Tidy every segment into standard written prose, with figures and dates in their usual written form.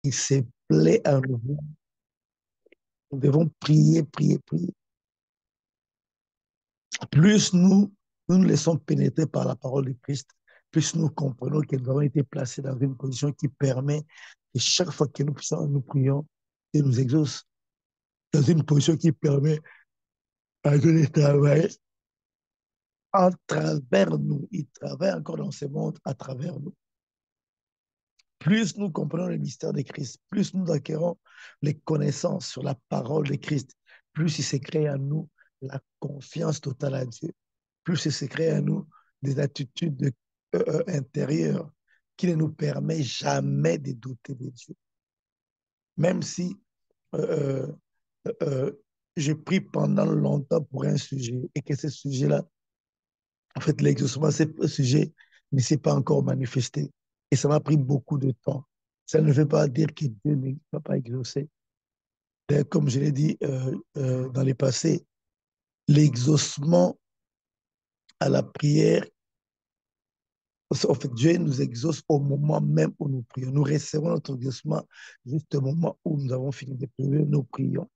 Il se plaît à nouveau. Nous devons prier, prier, prier. Plus nous nous laissons pénétrer par la parole de Christ, plus nous comprenons que nous avons été placés dans une position qui permet que chaque fois que nous prions, Dieu nous exauce. Dans une position qui permet à Dieu de travailler à travers nous. Il travaille encore dans ce monde à travers nous. Plus nous comprenons le mystère de Christ, plus nous acquérons les connaissances sur la parole de Christ, plus il se crée en nous la confiance totale à Dieu, plus il se crée en nous des attitudes intérieures qui ne nous permettent jamais de douter de Dieu. Même si euh, euh, je prie pendant longtemps pour un sujet et que ce sujet-là, en fait, l'exaucement, ce sujet ne s'est pas encore manifesté. Et ça m'a pris beaucoup de temps. Ça ne veut pas dire que Dieu ne va pas exaucer. Comme je l'ai dit dans les passés, l'exaucement à la prière, en fait, Dieu nous exauce au moment même où nous prions. Nous recevons notre exaucement juste au moment où nous avons fini de prier, nous prions.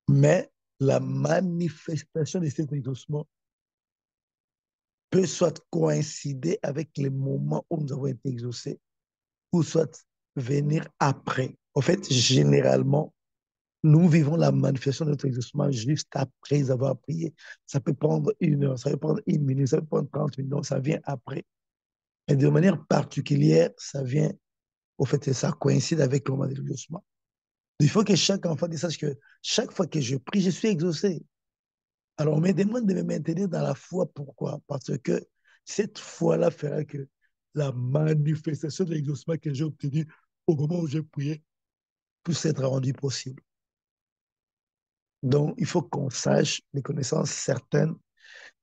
Mais la manifestation de cet exaucement peut soit coïncider avec les moments où nous avons été exaucés, ou soit venir après. En fait, généralement, nous vivons la manifestation de notre exaucement juste après avoir prié. Ça peut prendre 1 heure, ça peut prendre 1 minute, ça peut prendre 30 minutes, ça vient après. Mais de manière particulière, ça vient, au fait, ça coïncide avec le moment de l'exaucement. Il faut que chaque enfant sache que chaque fois que je prie, je suis exaucé. Alors, on me demande de me maintenir dans la foi. Pourquoi? Parce que cette foi-là fera que la manifestation de l'exaucement que j'ai obtenu au moment où j'ai prié puisse être rendue possible. Donc, il faut qu'on sache, les connaissances certaines,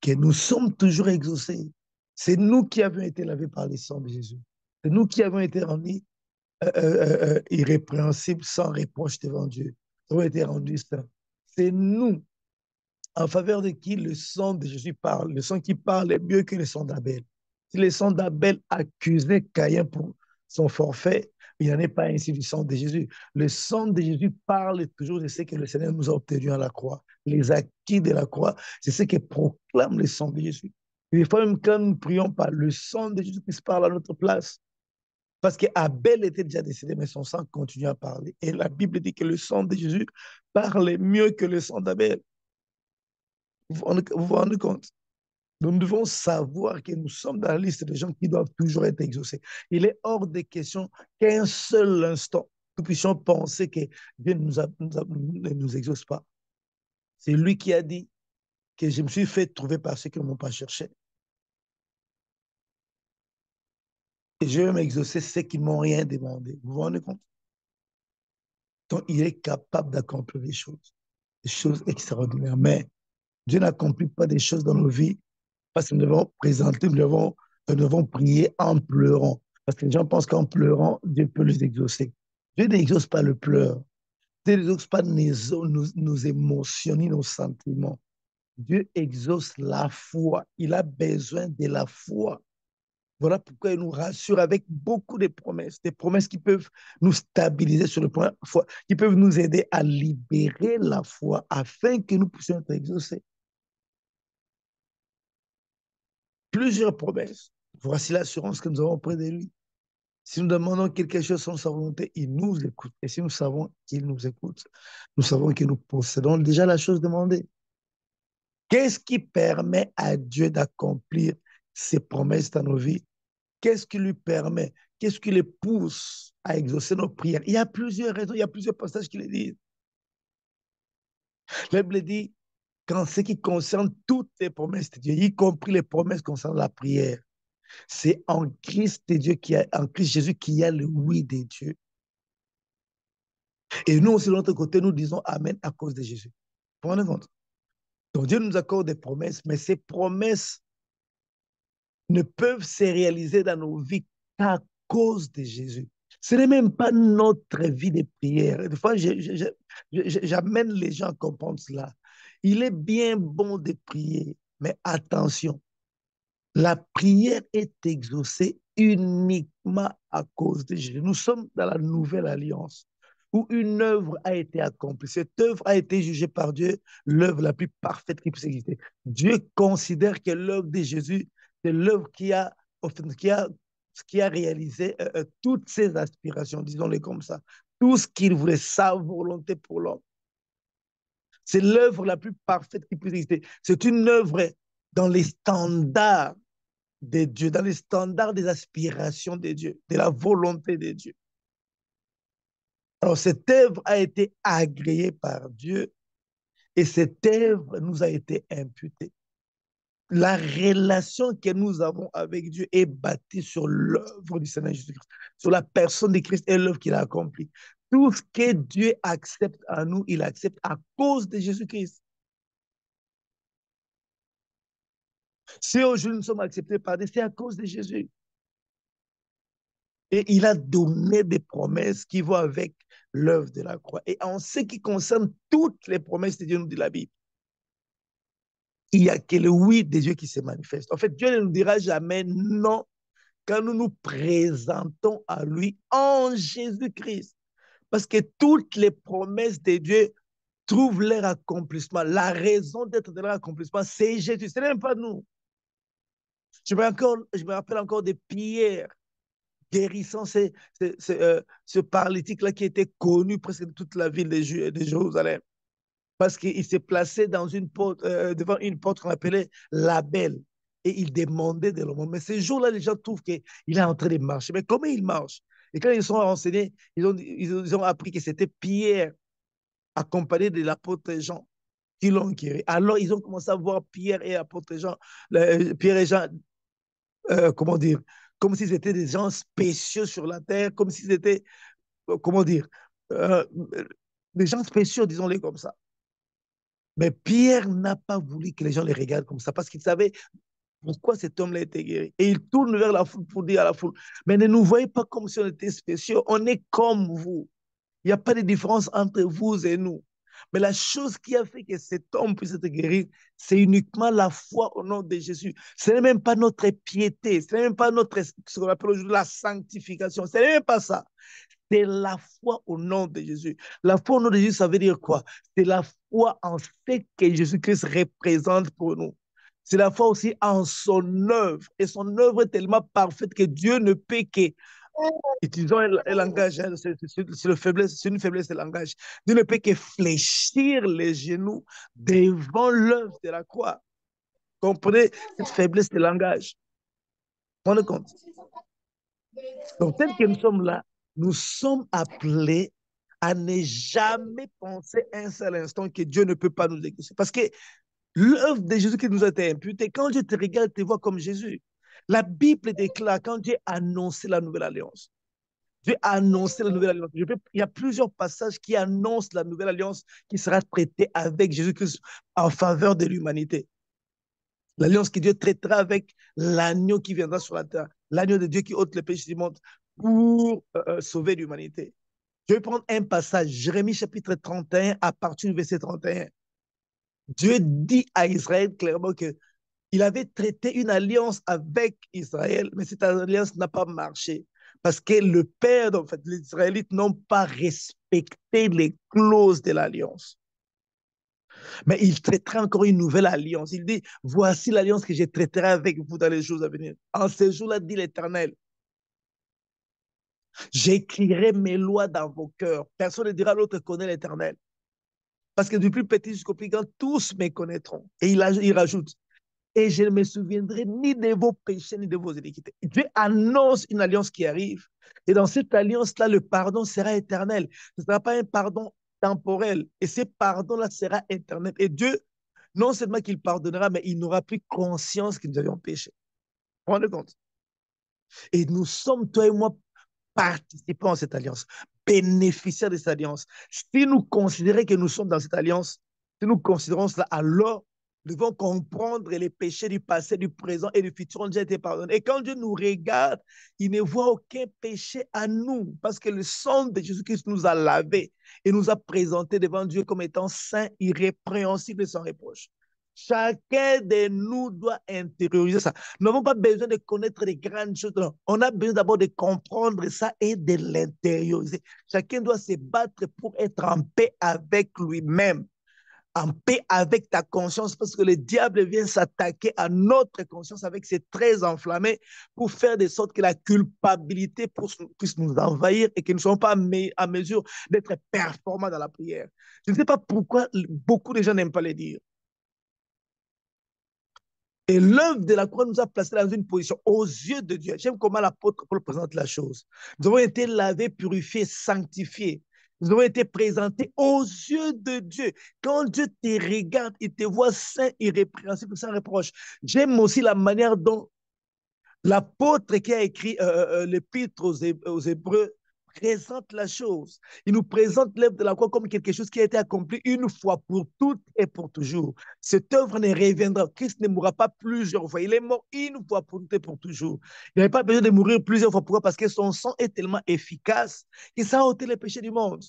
que nous sommes toujours exaucés. C'est nous qui avons été lavés par le sang de Jésus. C'est nous qui avons été rendus irrépréhensibles, sans reproche devant Dieu. Nous avons été rendus saints. C'est nous en faveur de qui le sang de Jésus parle. Le sang qui parle est mieux que le sang d'Abel. Si le sang d'Abel accusait Caïn pour son forfait, il n'y en est pas ainsi du sang de Jésus. Le sang de Jésus parle toujours de ce que le Seigneur nous a obtenu à la croix. Les acquis de la croix, c'est ce que proclame le sang de Jésus. Et des fois, même quand nous ne prions pas, le sang de Jésus qui se parle à notre place. Parce qu'Abel était déjà décédé, mais son sang continue à parler. Et la Bible dit que le sang de Jésus parle mieux que le sang d'Abel. Vous rendez compte? Nous devons savoir que nous sommes dans la liste des gens qui doivent toujours être exaucés. Il est hors de question qu'un seul instant, nous puissions penser que Dieu ne nous exauce pas. C'est lui qui a dit que je me suis fait trouver par ceux qui ne m'ont pas cherché. Et je vais m'exaucer ceux qui ne m'ont rien demandé. Vous vous rendez compte? Donc, il est capable d'accomplir des choses extraordinaires. Mais Dieu n'accomplit pas des choses dans nos vies parce que nous devons présenter, nous devons prier en pleurant. Parce que les gens pensent qu'en pleurant, Dieu peut les exaucer. Dieu n'exauce pas le pleur. Dieu n'exauce pas nos émotions ni nos sentiments. Dieu exauce la foi. Il a besoin de la foi. Voilà pourquoi il nous rassure avec beaucoup de promesses, des promesses qui peuvent nous stabiliser sur le point, qui peuvent nous aider à libérer la foi afin que nous puissions être exaucés. Plusieurs promesses. Voici l'assurance que nous avons auprès de lui. Si nous demandons quelque chose sans sa volonté, il nous écoute. Et si nous savons qu'il nous écoute, nous savons que nous possédons déjà la chose demandée. Qu'est-ce qui permet à Dieu d'accomplir ses promesses dans nos vies? Qu'est-ce qui lui permet? Qu'est-ce qui les pousse à exaucer nos prières? Il y a plusieurs raisons, il y a plusieurs passages qui le disent. La Bible dit qu'en ce qui concerne toutes les promesses de Dieu, y compris les promesses concernant la prière, c'est en Christ de Dieu en Christ Jésus qu'il y a le oui de Dieu. Et nous aussi, de notre côté, nous disons Amen à cause de Jésus. Vous vous rendez compte? Donc Dieu nous accorde des promesses, mais ces promesses ne peuvent se réaliser dans nos vies qu'à cause de Jésus. Ce n'est même pas notre vie de prière. Des fois, j'amène les gens à comprendre cela. Il est bien bon de prier, mais attention, la prière est exaucée uniquement à cause de Jésus. Nous sommes dans la nouvelle alliance où une œuvre a été accomplie. Cette œuvre a été jugée par Dieu, l'œuvre la plus parfaite qui puisse exister. Dieu considère que l'œuvre de Jésus, c'est l'œuvre qui a, qui a réalisé toutes ses aspirations, disons-le comme ça. Tout ce qu'il voulait, sa volonté pour l'homme. C'est l'œuvre la plus parfaite qui puisse exister. C'est une œuvre dans les standards de Dieu, dans les standards des aspirations de Dieu, de la volonté de Dieu. Alors, cette œuvre a été agréée par Dieu et cette œuvre nous a été imputée. La relation que nous avons avec Dieu est bâtie sur l'œuvre du Seigneur Jésus-Christ, sur la personne de Christ et l'œuvre qu'il a accomplie. Tout ce que Dieu accepte en nous, il accepte à cause de Jésus-Christ. Si aujourd'hui nous sommes acceptés par Dieu, c'est à cause de Jésus. Et il a donné des promesses qui vont avec l'œuvre de la croix. Et en ce qui concerne toutes les promesses de Dieu, nous dit la Bible, il n'y a que le oui de Dieu qui se manifeste. En fait, Dieu ne nous dira jamais non quand nous nous présentons à lui en Jésus-Christ. Parce que toutes les promesses de Dieu trouvent leur accomplissement. La raison d'être de leur accomplissement, c'est Jésus. Ce n'est même pas nous. Je me rappelle encore de Pierre guérissant ce paralytique-là qui était connu presque de toute la ville de Jérusalem. Parce qu'il s'est placé dans une porte, devant une porte qu'on appelait la Belle. Et il demandait de l'homme. Mais ce jour-là, les gens trouvent qu'il est en train de marcher. Mais comment il marche? Et quand ils sont renseignés, ils ont appris que c'était Pierre, accompagné de l'apôtre Jean, qui l'ont guéri. Alors, ils ont commencé à voir Pierre et l'apôtre Jean, Pierre et Jean, comment dire, comme s'ils étaient des gens spéciaux sur la terre, comme s'ils étaient, comment dire, euh, des gens spéciaux, disons-les comme ça. Mais Pierre n'a pas voulu que les gens les regardent comme ça parce qu'il savait pourquoi cet homme-là était guéri. Et il tourne vers la foule pour dire à la foule, mais ne nous voyez pas comme si on était spéciaux, on est comme vous. Il n'y a pas de différence entre vous et nous. Mais la chose qui a fait que cet homme puisse être guéri, c'est uniquement la foi au nom de Jésus. Ce n'est même pas notre piété, ce n'est même pas notre, ce qu'on appelle aujourd'hui la sanctification, ce n'est même pas ça. C'est la foi au nom de Jésus. La foi au nom de Jésus, ça veut dire quoi? C'est la foi en ce que Jésus-Christ représente pour nous. C'est la foi aussi en son œuvre. Et son œuvre est tellement parfaite que Dieu ne peut que, utilisons un langage, hein, c'est une faiblesse de langage. Dieu ne peut que fléchir les genoux devant l'œuvre de la croix. Comprenez cette faiblesse de langage. Prenez compte. Donc, tel que nous sommes là, nous sommes appelés à ne jamais penser un seul instant que Dieu ne peut pas nous exaucer. Parce que l'œuvre de Jésus qui nous a été imputée, quand Dieu te regarde, te voit comme Jésus. La Bible déclare, quand Dieu a annoncé la nouvelle alliance, Dieu a annoncé la nouvelle alliance. Il y a plusieurs passages qui annoncent la nouvelle alliance qui sera traitée avec Jésus-Christ en faveur de l'humanité. L'alliance que Dieu traitera avec l'agneau qui viendra sur la terre, l'agneau de Dieu qui ôte le péché du monde pour sauver l'humanité. Je vais prendre un passage, Jérémie chapitre 31, à partir du verset 31. Dieu dit à Israël clairement qu'il avait traité une alliance avec Israël, mais cette alliance n'a pas marché. Parce que le père, en fait, les Israélites n'ont pas respecté les clauses de l'alliance. Mais il traitera encore une nouvelle alliance. Il dit, voici l'alliance que je traiterai avec vous dans les jours à venir. En ces jours-là, dit l'Éternel, j'écrirai mes lois dans vos cœurs. Personne ne dira l'autre connaît l'Éternel. Parce que du plus petit jusqu'au plus grand, tous me connaîtront. Et il rajoute, et je ne me souviendrai ni de vos péchés, ni de vos iniquités. Dieu annonce une alliance qui arrive. Et dans cette alliance-là, le pardon sera éternel. Ce ne sera pas un pardon temporel. Et ce pardon-là sera éternel. Et Dieu, non seulement qu'il pardonnera, mais il n'aura plus conscience que nous avions péché. Rendez compte. Et nous sommes, toi et moi, participants à cette alliance, bénéficiaires de cette alliance. Si nous considérons que nous sommes dans cette alliance, si nous considérons cela, alors nous devons comprendre les péchés du passé, du présent et du futur ont déjà été pardonnés. Et quand Dieu nous regarde, il ne voit aucun péché à nous parce que le sang de Jésus-Christ nous a lavés et nous a présentés devant Dieu comme étant saints, irrépréhensibles et sans reproche. Chacun de nous doit intérioriser ça. Nous n'avons pas besoin de connaître les grandes choses. Non. On a besoin d'abord de comprendre ça et de l'intérioriser. Chacun doit se battre pour être en paix avec lui-même, en paix avec ta conscience, parce que le diable vient s'attaquer à notre conscience avec ses traits enflammés pour faire de sorte que la culpabilité puisse nous envahir et que nous ne soyons pas à mesure d'être performants dans la prière. Je ne sais pas pourquoi beaucoup de gens n'aiment pas le dire. Et l'œuvre de la croix nous a placés dans une position aux yeux de Dieu. J'aime comment l'apôtre Paul présente la chose. Nous avons été lavés, purifiés, sanctifiés. Nous avons été présentés aux yeux de Dieu. Quand Dieu te regarde, il te voit saint, irrépréhensible, sans reproche. J'aime aussi la manière dont l'apôtre qui a écrit l'épître aux Hébreux présente la chose. Il nous présente l'œuvre de la croix comme quelque chose qui a été accompli une fois pour toutes et pour toujours. Cette œuvre ne reviendra. Christ ne mourra pas plusieurs fois. Il est mort une fois pour toutes et pour toujours. Il n'avait pas besoin de mourir plusieurs fois. Pourquoi? Parce que son sang est tellement efficace qu'il ça a ôté les péchés du monde.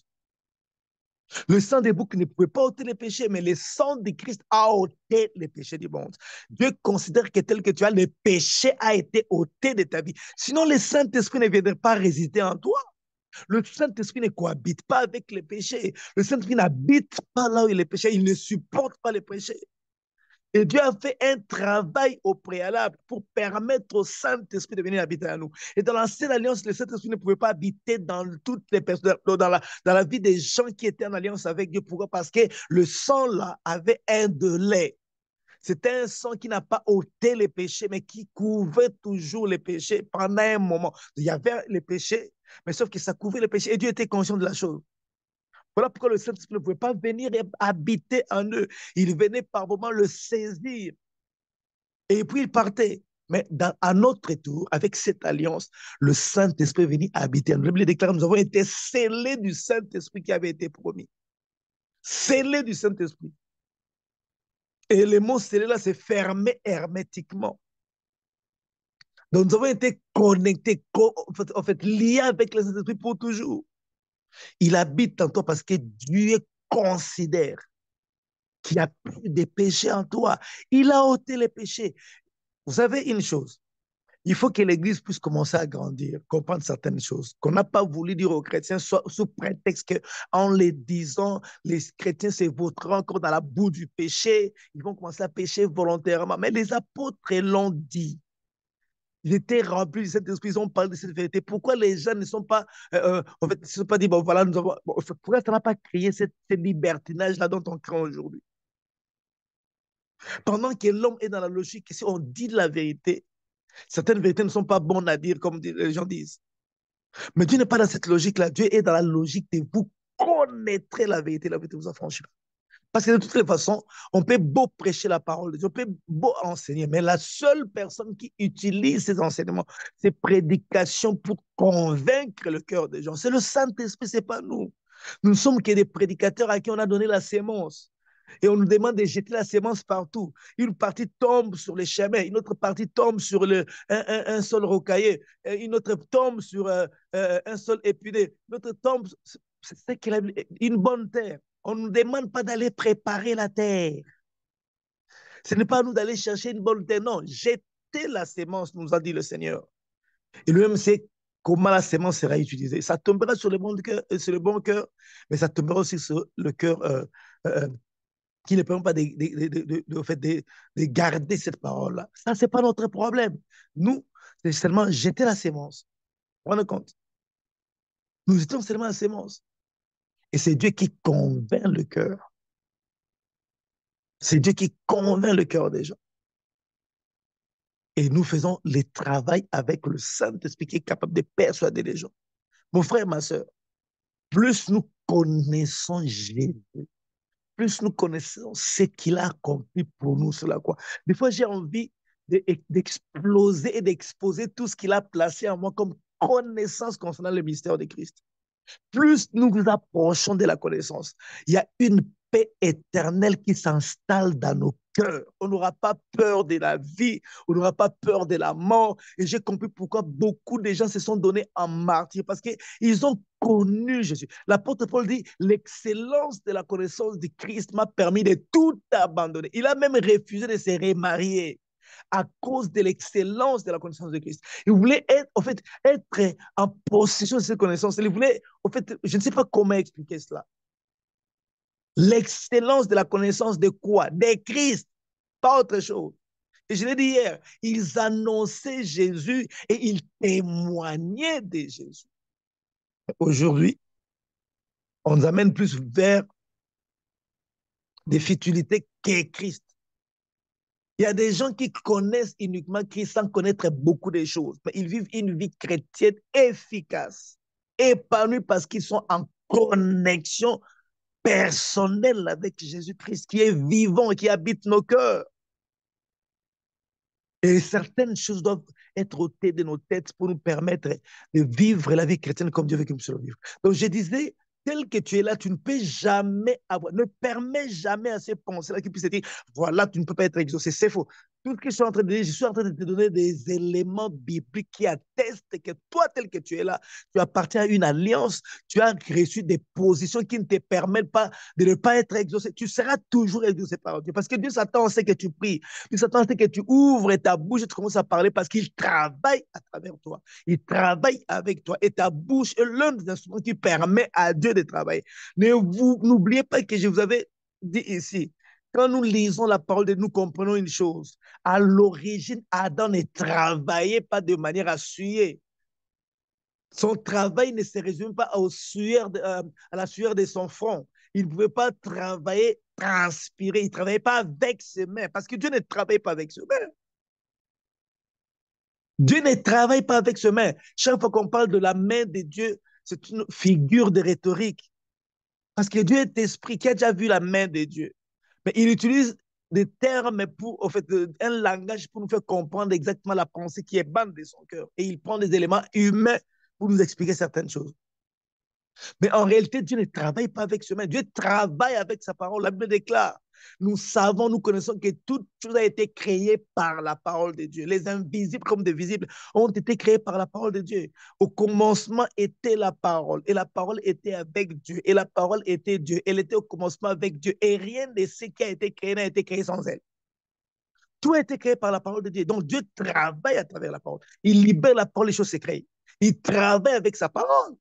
Le sang des boucs ne pouvait pas ôter les péchés, mais le sang de Christ a ôté les péchés du monde. Dieu considère que tel que tu as, le péché a été ôté de ta vie. Sinon, le Saint-Esprit ne viendrait pas résider en toi. Le Saint-Esprit ne cohabite pas avec les péchés. Le Saint-Esprit n'habite pas là où il y a les péchés. Il ne supporte pas les péchés. Et Dieu a fait un travail au préalable pour permettre au Saint-Esprit de venir habiter à nous. Et dans l'ancienne alliance, le Saint-Esprit ne pouvait pas habiter dans toutes les personnes, dans la vie des gens qui étaient en alliance avec Dieu. Pourquoi? Parce que le sang là avait un délai. C'était un sang qui n'a pas ôté les péchés, mais qui couvrait toujours les péchés pendant un moment. Il y avait les péchés, mais sauf que ça couvrait les péchés. Et Dieu était conscient de la chose. Voilà pourquoi le Saint-Esprit ne pouvait pas venir et habiter en eux. Il venait par moments le saisir. Et puis il partait. Mais à notre tour, avec cette alliance, le Saint-Esprit est venu habiter. La Bible déclare que nous avons été scellés du Saint-Esprit qui avait été promis. Scellés du Saint-Esprit. Et le mot scellé là, c'est fermé hermétiquement. Donc nous avons été connectés, en fait, liés avec le Saint-Esprit pour toujours. Il habite en toi parce que Dieu considère qu'il n'y a plus de péché en toi. Il a ôté les péchés. Vous savez une chose, il faut que l'Église puisse commencer à grandir, comprendre certaines choses, qu'on n'a pas voulu dire aux chrétiens sous prétexte qu'en les disant, les chrétiens se vautront encore dans la boue du péché, ils vont commencer à pécher volontairement. Mais les apôtres l'ont dit. Ils étaient remplis de cet esprit, ils ont parlé de cette vérité. Pourquoi les gens ne sont pas, en fait, ne se sont pas dit, bon, voilà, nous avons, bon, pourquoi ça n'a pas créé ce libertinage-là dont on craint aujourd'hui? Pendant que l'homme est dans la logique, si on dit la vérité, certaines vérités ne sont pas bonnes à dire, comme les gens disent. Mais Dieu n'est pas dans cette logique-là. Dieu est dans la logique de vous connaîtrez la vérité vous affranchira. Parce que de toutes les façons, on peut beau prêcher la parole de Dieu, on peut beau enseigner, mais la seule personne qui utilise ces enseignements, ces prédications pour convaincre le cœur des gens, c'est le Saint-Esprit, c'est pas nous. Nous ne sommes que des prédicateurs à qui on a donné la sémence. Et on nous demande de jeter la sémence partout. Une partie tombe sur les chemins, une autre partie tombe sur un sol rocaillé, une autre tombe sur un sol épineux, une autre tombe, c'est une bonne terre. On ne nous demande pas d'aller préparer la terre. Ce n'est pas à nous d'aller chercher une bonne terre, non. Jeter la sémence, nous a dit le Seigneur. Et lui-même sait comment la sémence sera utilisée. Ça tombera sur le bon cœur, mais ça tombera aussi sur le cœur euh, qui ne permet pas de garder cette parole-là. Ça, ce n'est pas notre problème. Nous, c'est seulement jeter la sémence. Prenez compte. Nous étions seulement la sémence. Et c'est Dieu qui convainc le cœur. C'est Dieu qui convainc le cœur des gens. Et nous faisons le travail avec le Saint-Esprit qui est capable de persuader les gens. Mon frère, ma soeur, plus nous connaissons Jésus, plus nous connaissons ce qu'il a accompli pour nous sur la croix. Des fois, j'ai envie d'exploser et d'exposer tout ce qu'il a placé en moi comme connaissance concernant le mystère de Christ. Plus nous nous approchons de la connaissance, il y a une paix éternelle qui s'installe dans nos cœurs. On n'aura pas peur de la vie, on n'aura pas peur de la mort. Et j'ai compris pourquoi beaucoup de gens se sont donnés en martyr, parce qu'ils ont connu Jésus. L'apôtre Paul dit, l'excellence de la connaissance de Christ m'a permis de tout abandonner. Il a même refusé de se remarier à cause de l'excellence de la connaissance de Christ. Il voulait être, en fait, être en possession de cette connaissance. Il voulait, en fait, je ne sais pas comment expliquer cela. L'excellence de la connaissance de quoi? De Christ, pas autre chose. Et je l'ai dit hier, ils annonçaient Jésus et ils témoignaient de Jésus. Aujourd'hui, on nous amène plus vers des futilités qu'est Christ. Il y a des gens qui connaissent uniquement Christ sans connaître beaucoup de choses, mais ils vivent une vie chrétienne efficace, épanouie parce qu'ils sont en connexion personnelle avec Jésus-Christ, qui est vivant, qui habite nos cœurs. Et certaines choses doivent être ôtées de nos têtes pour nous permettre de vivre la vie chrétienne comme Dieu veut que nous puissions vivre. Donc je disais, tel que tu es là, tu ne peux jamais avoir, ne permets jamais à ces pensées-là qui puissent te dire, voilà, tu ne peux pas être exaucé. C'est faux. Tout ce que je suis en train de dire, je suis en train de te donner des éléments bibliques qui attestent que toi, tel que tu es là, tu appartiens à une alliance, tu as reçu des positions qui ne te permettent pas de ne pas être exaucé. Tu seras toujours exaucé par Dieu parce que Dieu s'attend à ce que tu pries. Dieu s'attend à ce que tu ouvres ta bouche et tu commences à parler parce qu'il travaille à travers toi. Il travaille avec toi et ta bouche est l'un des instruments qui permet à Dieu de travailler. N'oubliez pas que je vous avais dit ici, quand nous lisons la parole de Dieu, nous comprenons une chose. À l'origine, Adam ne travaillait pas de manière à suer. Son travail ne se résume pas à la sueur de son front. Il ne pouvait pas travailler, transpirer. Il ne travaillait pas avec ses mains parce que Dieu ne travaille pas avec ses mains. Dieu ne travaille pas avec ses mains. Chaque fois qu'on parle de la main de Dieu, c'est une figure de rhétorique. Parce que Dieu est esprit. Qui a déjà vu la main de Dieu? Mais il utilise des termes pour, en fait, un langage pour nous faire comprendre exactement la pensée qui est bande de son cœur. Et il prend des éléments humains pour nous expliquer certaines choses. Mais en réalité, Dieu ne travaille pas avec ses mains. Dieu travaille avec sa parole. La Bible déclare, nous savons, nous connaissons que toute chose a été créée par la parole de Dieu. Les invisibles comme des visibles ont été créés par la parole de Dieu. Au commencement était la parole, et la parole était avec Dieu, et la parole était Dieu. Elle était au commencement avec Dieu, et rien de ce qui a été créé n'a été créé sans elle. Tout a été créé par la parole de Dieu. Donc Dieu travaille à travers la parole. Il libère la parole, les choses se créent. Il travaille avec sa parole.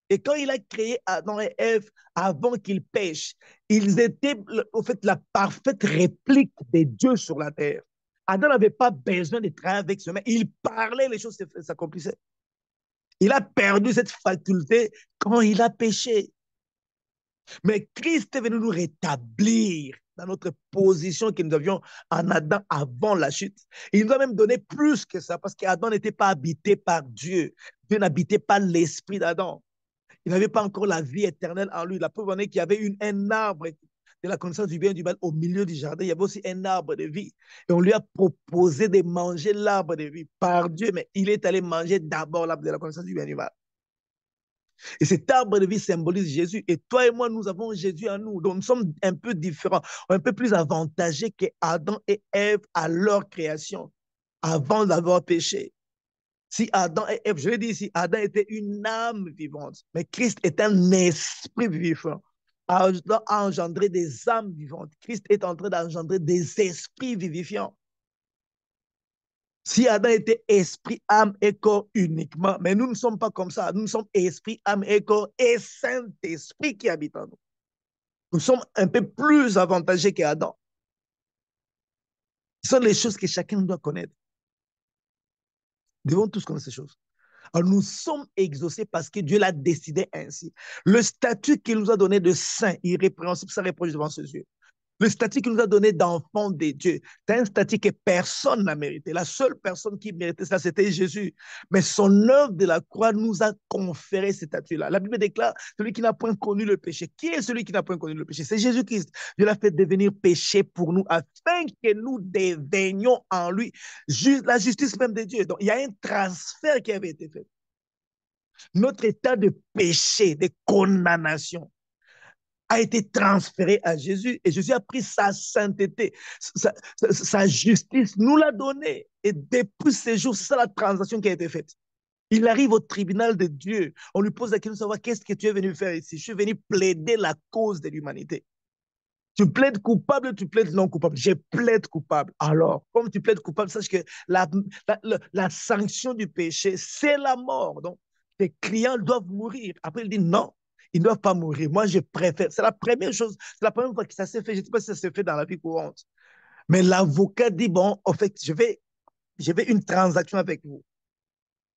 Et quand il a créé Adam et Ève avant qu'ils pêchent, ils étaient en fait la parfaite réplique de Dieu sur la terre. Adam n'avait pas besoin de travailler avec ses mains. Il parlait, les choses s'accomplissaient. Il a perdu cette faculté quand il a péché. Mais Christ est venu nous rétablir dans notre position que nous avions en Adam avant la chute. Il nous a même donné plus que ça parce qu'Adam n'était pas habité par Dieu. Dieu n'habitait pas l'esprit d'Adam. Il n'avait pas encore la vie éternelle en lui. La preuve en est qu'il y avait un arbre de la connaissance du bien et du mal au milieu du jardin. Il y avait aussi un arbre de vie. Et on lui a proposé de manger l'arbre de vie par Dieu, mais il est allé manger d'abord l'arbre de la connaissance du bien et du mal. Et cet arbre de vie symbolise Jésus. Et toi et moi, nous avons Jésus en nous. Donc nous sommes un peu différents, un peu plus avantagés qu'Adam et Ève à leur création, avant d'avoir péché. Si Adam et Ève, je l'ai dit ici, Adam était une âme vivante, mais Christ est un esprit vivant, a engendré des âmes vivantes. Christ est en train d'engendrer des esprits vivifiants. Si Adam était esprit, âme et corps uniquement, mais nous ne sommes pas comme ça. Nous sommes esprit, âme et corps et Saint-Esprit qui habite en nous. Nous sommes un peu plus avantagés qu'Adam. Ce sont les choses que chacun doit connaître. Nous devons tous connaître ces choses. Alors, nous sommes exaucés parce que Dieu l'a décidé ainsi. Le statut qu'il nous a donné de saint, irrépréhensible, ça reproche devant ses yeux. Le statut qu'il nous a donné d'enfant de Dieu, c'est un statut que personne n'a mérité. La seule personne qui méritait ça, c'était Jésus. Mais son œuvre de la croix nous a conféré ce statut-là. La Bible déclare, celui qui n'a point connu le péché. Qui est celui qui n'a point connu le péché? C'est Jésus-Christ. Dieu l'a fait devenir péché pour nous, afin que nous devenions en lui la justice même de Dieu. Donc, il y a un transfert qui avait été fait. Notre état de péché, de condamnation, a été transféré à Jésus et Jésus a pris sa sainteté, sa justice, nous l'a donné. Et depuis ces jours, c'est ça la transaction qui a été faite. Il arrive au tribunal de Dieu. On lui pose la question de savoir qu'est-ce que tu es venu faire ici. Je suis venu plaider la cause de l'humanité. Tu plaides coupable, tu plaides non coupable. Je plaide coupable. Alors, comme tu plaides coupable, sache que la sanction du péché, c'est la mort. Donc, tes clients doivent mourir. Après, il dit non, ils ne doivent pas mourir. Moi, je préfère. C'est la première chose, c'est la première fois que ça s'est fait. Je ne sais pas si ça s'est fait dans la vie courante. Mais l'avocat dit, bon, en fait, je vais une transaction avec vous.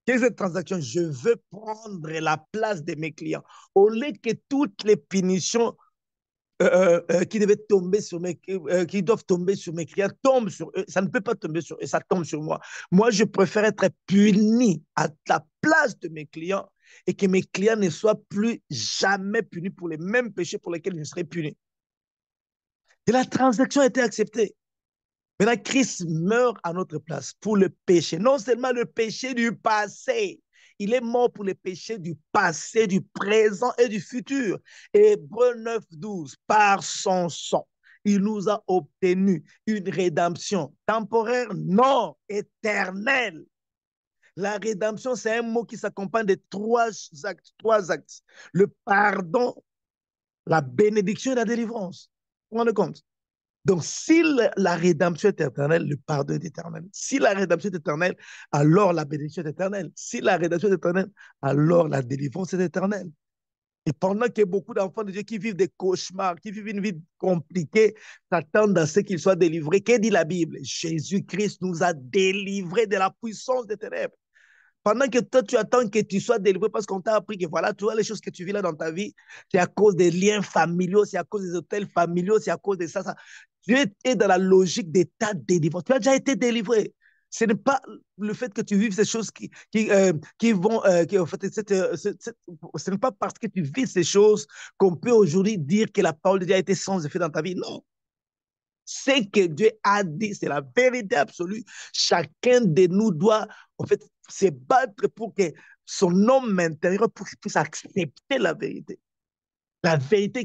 Quelle est cette transaction? Je veux prendre la place de mes clients. Au lieu que toutes les punitions qui devaient tomber sur qui doivent tomber sur mes clients tombent sur eux. Ça ne peut pas tomber sur eux, ça tombe sur moi. Moi, je préfère être puni à la place de mes clients et que mes clients ne soient plus jamais punis pour les mêmes péchés pour lesquels je serais puni. Et la transaction a été acceptée. Maintenant, Christ meurt à notre place pour le péché. Non seulement le péché du passé, il est mort pour les péchés du passé, du présent et du futur. Hébreux 9, 12, par son sang, il nous a obtenu une rédemption temporaire, non éternelle. La rédemption, c'est un mot qui s'accompagne de trois actes, trois actes. Le pardon, la bénédiction et la délivrance. Vous vous rendez compte? Donc, si la rédemption est éternelle, le pardon est éternel. Si la rédemption est éternelle, alors la bénédiction est éternelle. Si la rédemption est éternelle, alors la délivrance est éternelle. Et pendant que beaucoup d'enfants de Dieu qui vivent des cauchemars, qui vivent une vie compliquée, s'attendent à ce qu'ils soient délivrés, qu'est-ce que dit la Bible? Jésus-Christ nous a délivrés de la puissance des ténèbres. Pendant que toi, tu attends que tu sois délivré parce qu'on t'a appris que voilà, tu vois les choses que tu vis là dans ta vie, c'est à cause des liens familiaux, c'est à cause des hôtels familiaux, c'est à cause de ça, ça. Tu es dans la logique d'état de délivrance. Tu as déjà été délivré. Ce n'est pas le fait que tu vives ces choses qui vont, en fait, ce n'est pas parce que tu vis ces choses qu'on peut aujourd'hui dire que la parole de Dieu a été sans effet dans ta vie. Non. Ce que Dieu a dit, c'est la vérité absolue. Chacun de nous doit, en fait, se battre pour que son homme intérieur puisse accepter la vérité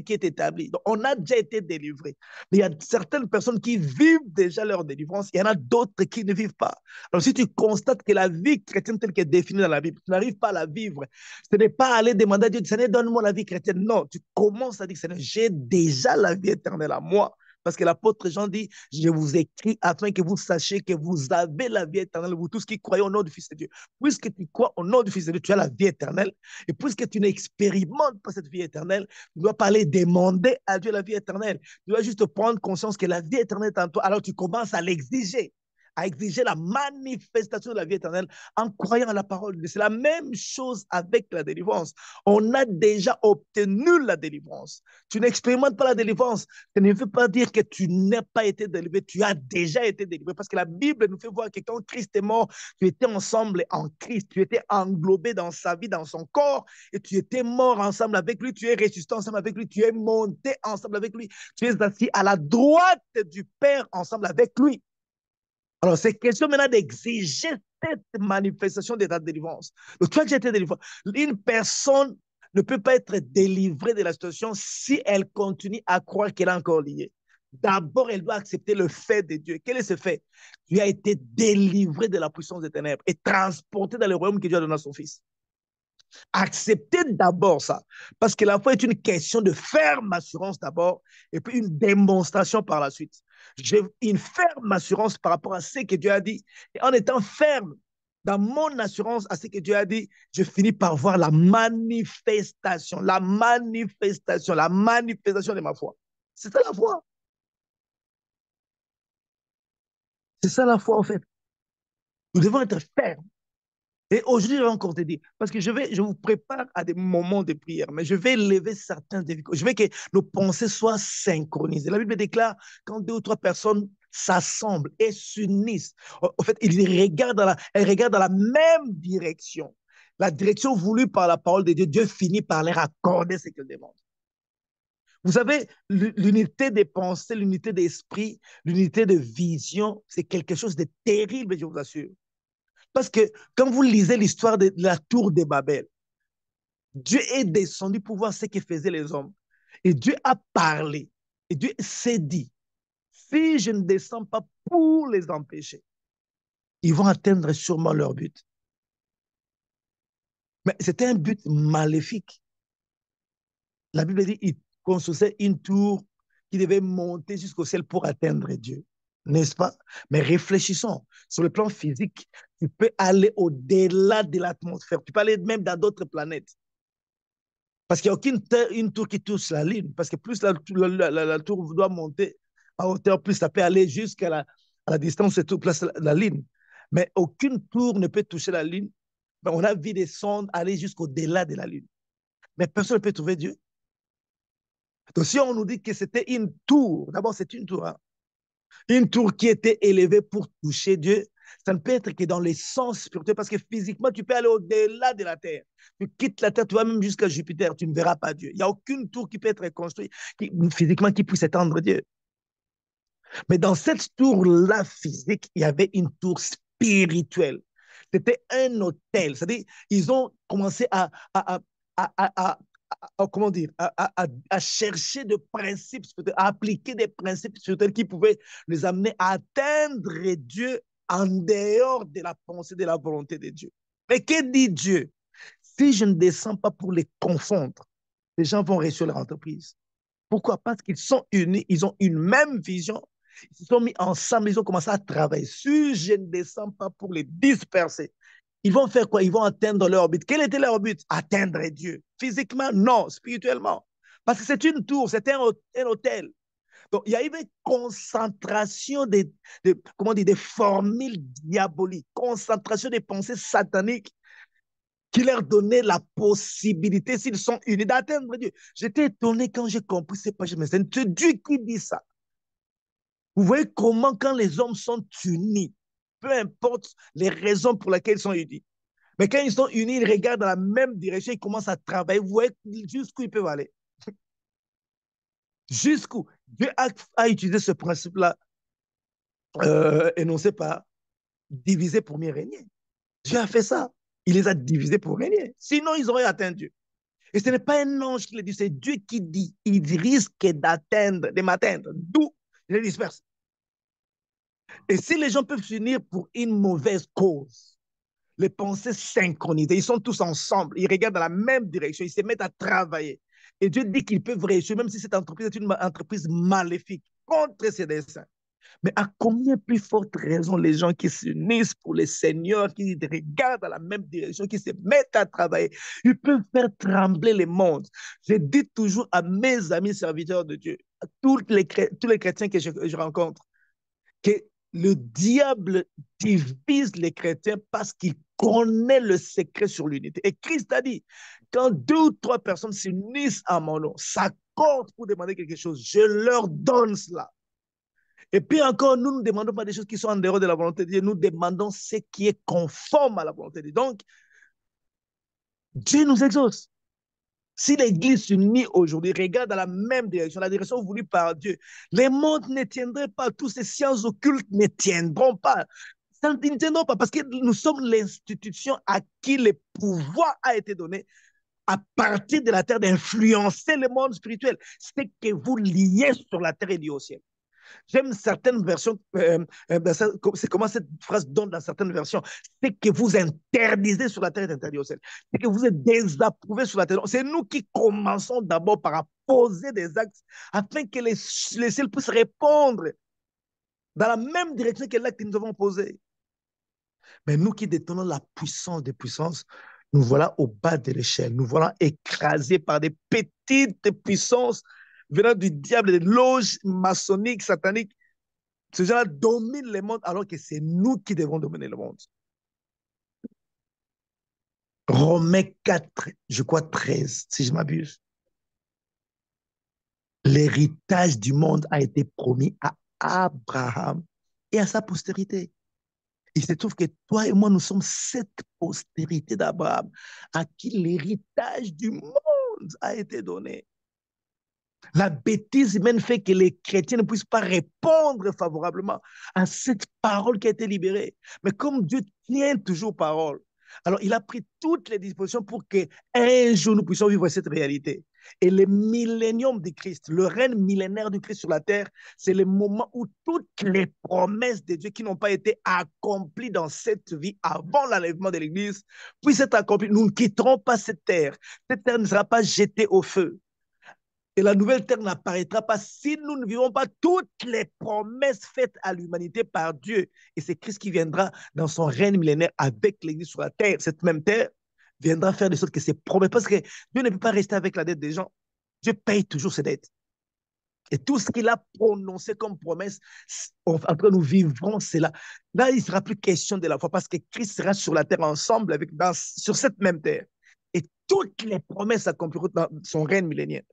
qui est établie. Donc, on a déjà été délivré. Mais il y a certaines personnes qui vivent déjà leur délivrance. Il y en a d'autres qui ne vivent pas. Alors, si tu constates que la vie chrétienne telle qu'elle est définie dans la Bible, tu n'arrives pas à la vivre, ce n'est pas aller demander à Dieu, Seigneur, donne-moi la vie chrétienne. Non, tu commences à dire, Seigneur, j'ai déjà la vie éternelle à moi. Parce que l'apôtre Jean dit, je vous écris afin que vous sachiez que vous avez la vie éternelle, vous tous qui croyez au nom du Fils de Dieu. Puisque tu crois au nom du Fils de Dieu, tu as la vie éternelle. Et puisque tu n'expérimentes pas cette vie éternelle, tu ne dois pas aller demander à Dieu la vie éternelle. Tu dois juste prendre conscience que la vie éternelle est en toi. Alors tu commences à exiger la manifestation de la vie éternelle en croyant à la parole de Dieu. C'est la même chose avec la délivrance. On a déjà obtenu la délivrance. Tu n'expérimentes pas la délivrance. Ça ne veut pas dire que tu n'as pas été délivré. Tu as déjà été délivré. Parce que la Bible nous fait voir que quand Christ est mort, tu étais ensemble en Christ. Tu étais englobé dans sa vie, dans son corps. Et tu étais mort ensemble avec lui. Tu es ressuscité ensemble avec lui. Tu es monté ensemble avec lui. Tu es assis à la droite du Père ensemble avec lui. Alors, c'est question maintenant d'exiger cette manifestation de ta délivrance. Donc, tu as déjà été délivré. Une personne ne peut pas être délivrée de la situation si elle continue à croire qu'elle est encore liée. D'abord, elle doit accepter le fait de Dieu. Quel est ce fait? Tu as été délivré de la puissance des ténèbres et transporté dans le royaume que Dieu a donné à son Fils. Acceptez d'abord ça. Parce que la foi est une question de ferme assurance d'abord et puis une démonstration par la suite. J'ai une ferme assurance par rapport à ce que Dieu a dit. Et en étant ferme dans mon assurance à ce que Dieu a dit, je finis par voir la manifestation de ma foi. C'est ça la foi. C'est ça la foi en fait. Nous devons être fermes. Et aujourd'hui, je vais encore te dire, parce que je vous prépare à des moments de prière, mais je vais lever certains défis. Je veux que nos pensées soient synchronisées. La Bible déclare quand deux ou trois personnes s'assemblent et s'unissent, en fait, elles regardent dans la même direction. La direction voulue par la parole de Dieu, Dieu finit par leur accorder ce qu'elles demandent. Vous savez, l'unité des pensées, l'unité d'esprit, l'unité de vision, c'est quelque chose de terrible, je vous assure. Parce que quand vous lisez l'histoire de la tour de Babel, Dieu est descendu pour voir ce que faisaient les hommes. Et Dieu a parlé. Et Dieu s'est dit, si je ne descends pas pour les empêcher, ils vont atteindre sûrement leur but. Mais c'était un but maléfique. La Bible dit qu'il construisait une tour qui devait monter jusqu'au ciel pour atteindre Dieu. N'est-ce pas? Mais réfléchissons. Sur le plan physique, tu peux aller au-delà de l'atmosphère. Tu peux aller même dans d'autres planètes. Parce qu'il n'y a aucune une tour qui touche la Lune. Parce que plus la tour doit monter en hauteur, plus ça peut aller jusqu'à la distance de toute la Lune. Mais aucune tour ne peut toucher la Lune. Mais on a vu des sondes aller jusqu'au-delà de la Lune. Mais personne ne peut trouver Dieu. Donc, si on nous dit que c'était une tour, d'abord, c'est une tour, hein, une tour qui était élevée pour toucher Dieu, ça ne peut être que dans les sens spirituels, parce que physiquement, tu peux aller au-delà de la terre. Tu quittes la terre, tu vas même jusqu'à Jupiter, tu ne verras pas Dieu. Il n'y a aucune tour qui peut être construite physiquement qui puisse étendre Dieu. Mais dans cette tour-là physique, il y avait une tour spirituelle. C'était un hôtel. C'est-à-dire, ils ont commencé comment dire, à chercher des principes, à appliquer des principes spirituels qui pouvaient les amener à atteindre Dieu en dehors de la pensée, de la volonté de Dieu. Mais que dit Dieu? Si je ne descends pas pour les confondre, les gens vont réussir leur entreprise. Pourquoi? Parce qu'ils sont unis, ils ont une même vision, ils se sont mis ensemble, ils ont commencé à travailler. Si je ne descends pas pour les disperser, ils vont faire quoi? Ils vont atteindre leur but. Quel était leur but? Atteindre Dieu. Physiquement, non. Spirituellement. Parce que c'est une tour, c'est un hôtel. Donc, il y a eu une concentration comment dire, des formules diaboliques, concentration des pensées sataniques qui leur donnait la possibilité, s'ils sont unis, d'atteindre Dieu. J'étais étonné quand j'ai compris ces pages, mais c'est Dieu qui dit ça. Vous voyez comment, quand les hommes sont unis, peu importe les raisons pour lesquelles ils sont unis, mais quand ils sont unis, ils regardent dans la même direction, ils commencent à travailler. Vous voyez jusqu'où ils peuvent aller. Jusqu'où. Dieu a utilisé ce principe-là, énoncé par diviser pour mieux régner. Dieu a fait ça. Il les a divisés pour régner. Sinon, ils auraient atteint Dieu. Et ce n'est pas un ange qui le dit, c'est Dieu qui dit. Il risque de m'atteindre. D'où je les disperse. Et si les gens peuvent s'unir pour une mauvaise cause, les pensées synchronisées, ils sont tous ensemble, ils regardent dans la même direction, ils se mettent à travailler. Et Dieu dit qu'ils peuvent réussir, même si cette entreprise est une entreprise maléfique, contre ses desseins. Mais à combien plus forte raison les gens qui s'unissent pour les seigneurs, qui regardent dans la même direction, qui se mettent à travailler, ils peuvent faire trembler les mondes. Je dis toujours à mes amis serviteurs de Dieu, à tous les chrétiens que je rencontre, que le diable divise les chrétiens parce qu'il connaît le secret sur l'unité. Et Christ a dit, quand 2 ou 3 personnes s'unissent à mon nom, s'accordent pour demander quelque chose, je leur donne cela. Et puis encore, nous ne demandons pas des choses qui sont en dehors de la volonté de Dieu, nous demandons ce qui est conforme à la volonté de Dieu. Donc, Dieu nous exauce. Si l'Église s'unit aujourd'hui, regarde dans la même direction, la direction voulue par Dieu, les mondes ne tiendraient pas, toutes ces sciences occultes ne tiendront pas. Ça ne tiendront pas parce que nous sommes l'institution à qui le pouvoir a été donné à partir de la terre d'influencer le monde spirituel. C'est que vous liez sur la terre et lié au ciel. J'aime certaines versions, c'est comment cette phrase donne dans certaines versions. C'est que vous interdisez sur la terre est interdit au ciel. C'est que vous êtes désapprouvés sur la terre. C'est nous qui commençons d'abord par poser des actes afin que les ciels puissent répondre dans la même direction que l'acte que nous avons posé. Mais nous qui détenons la puissance des puissances, nous voilà au bas de l'échelle. Nous voilà écrasés par des petites puissances venant du diable, des loges maçonniques, sataniques. Ces gens-là dominent le monde alors que c'est nous qui devons dominer le monde. Romains 4, je crois 13, si je m'abuse. L'héritage du monde a été promis à Abraham et à sa postérité. Il se trouve que toi et moi, nous sommes cette postérité d'Abraham à qui l'héritage du monde a été donné. La bêtise humaine fait que les chrétiens ne puissent pas répondre favorablement à cette parole qui a été libérée. Mais comme Dieu tient toujours parole, Alors, il a pris toutes les dispositions pour qu'un jour nous puissions vivre cette réalité. Et le millénium du Christ, le règne millénaire du Christ sur la terre, c'est le moment où toutes les promesses de Dieu qui n'ont pas été accomplies dans cette vie avant l'enlèvement de l'Église puissent être accomplies. Nous ne quitterons pas cette terre. Cette terre ne sera pas jetée au feu. Et la nouvelle terre n'apparaîtra pas si nous ne vivons pas toutes les promesses faites à l'humanité par Dieu. Et c'est Christ qui viendra dans son règne millénaire avec l'Église sur la terre. Cette même terre viendra faire de sorte que ses promesses, parce que Dieu ne peut pas rester avec la dette des gens. Dieu paye toujours ses dettes. Et tout ce qu'il a prononcé comme promesse, en tout cas, nous vivrons cela. Là, il ne sera plus question de la foi parce que Christ sera sur la terre ensemble sur cette même terre. Et toutes les promesses s'accompliront dans son règne millénaire.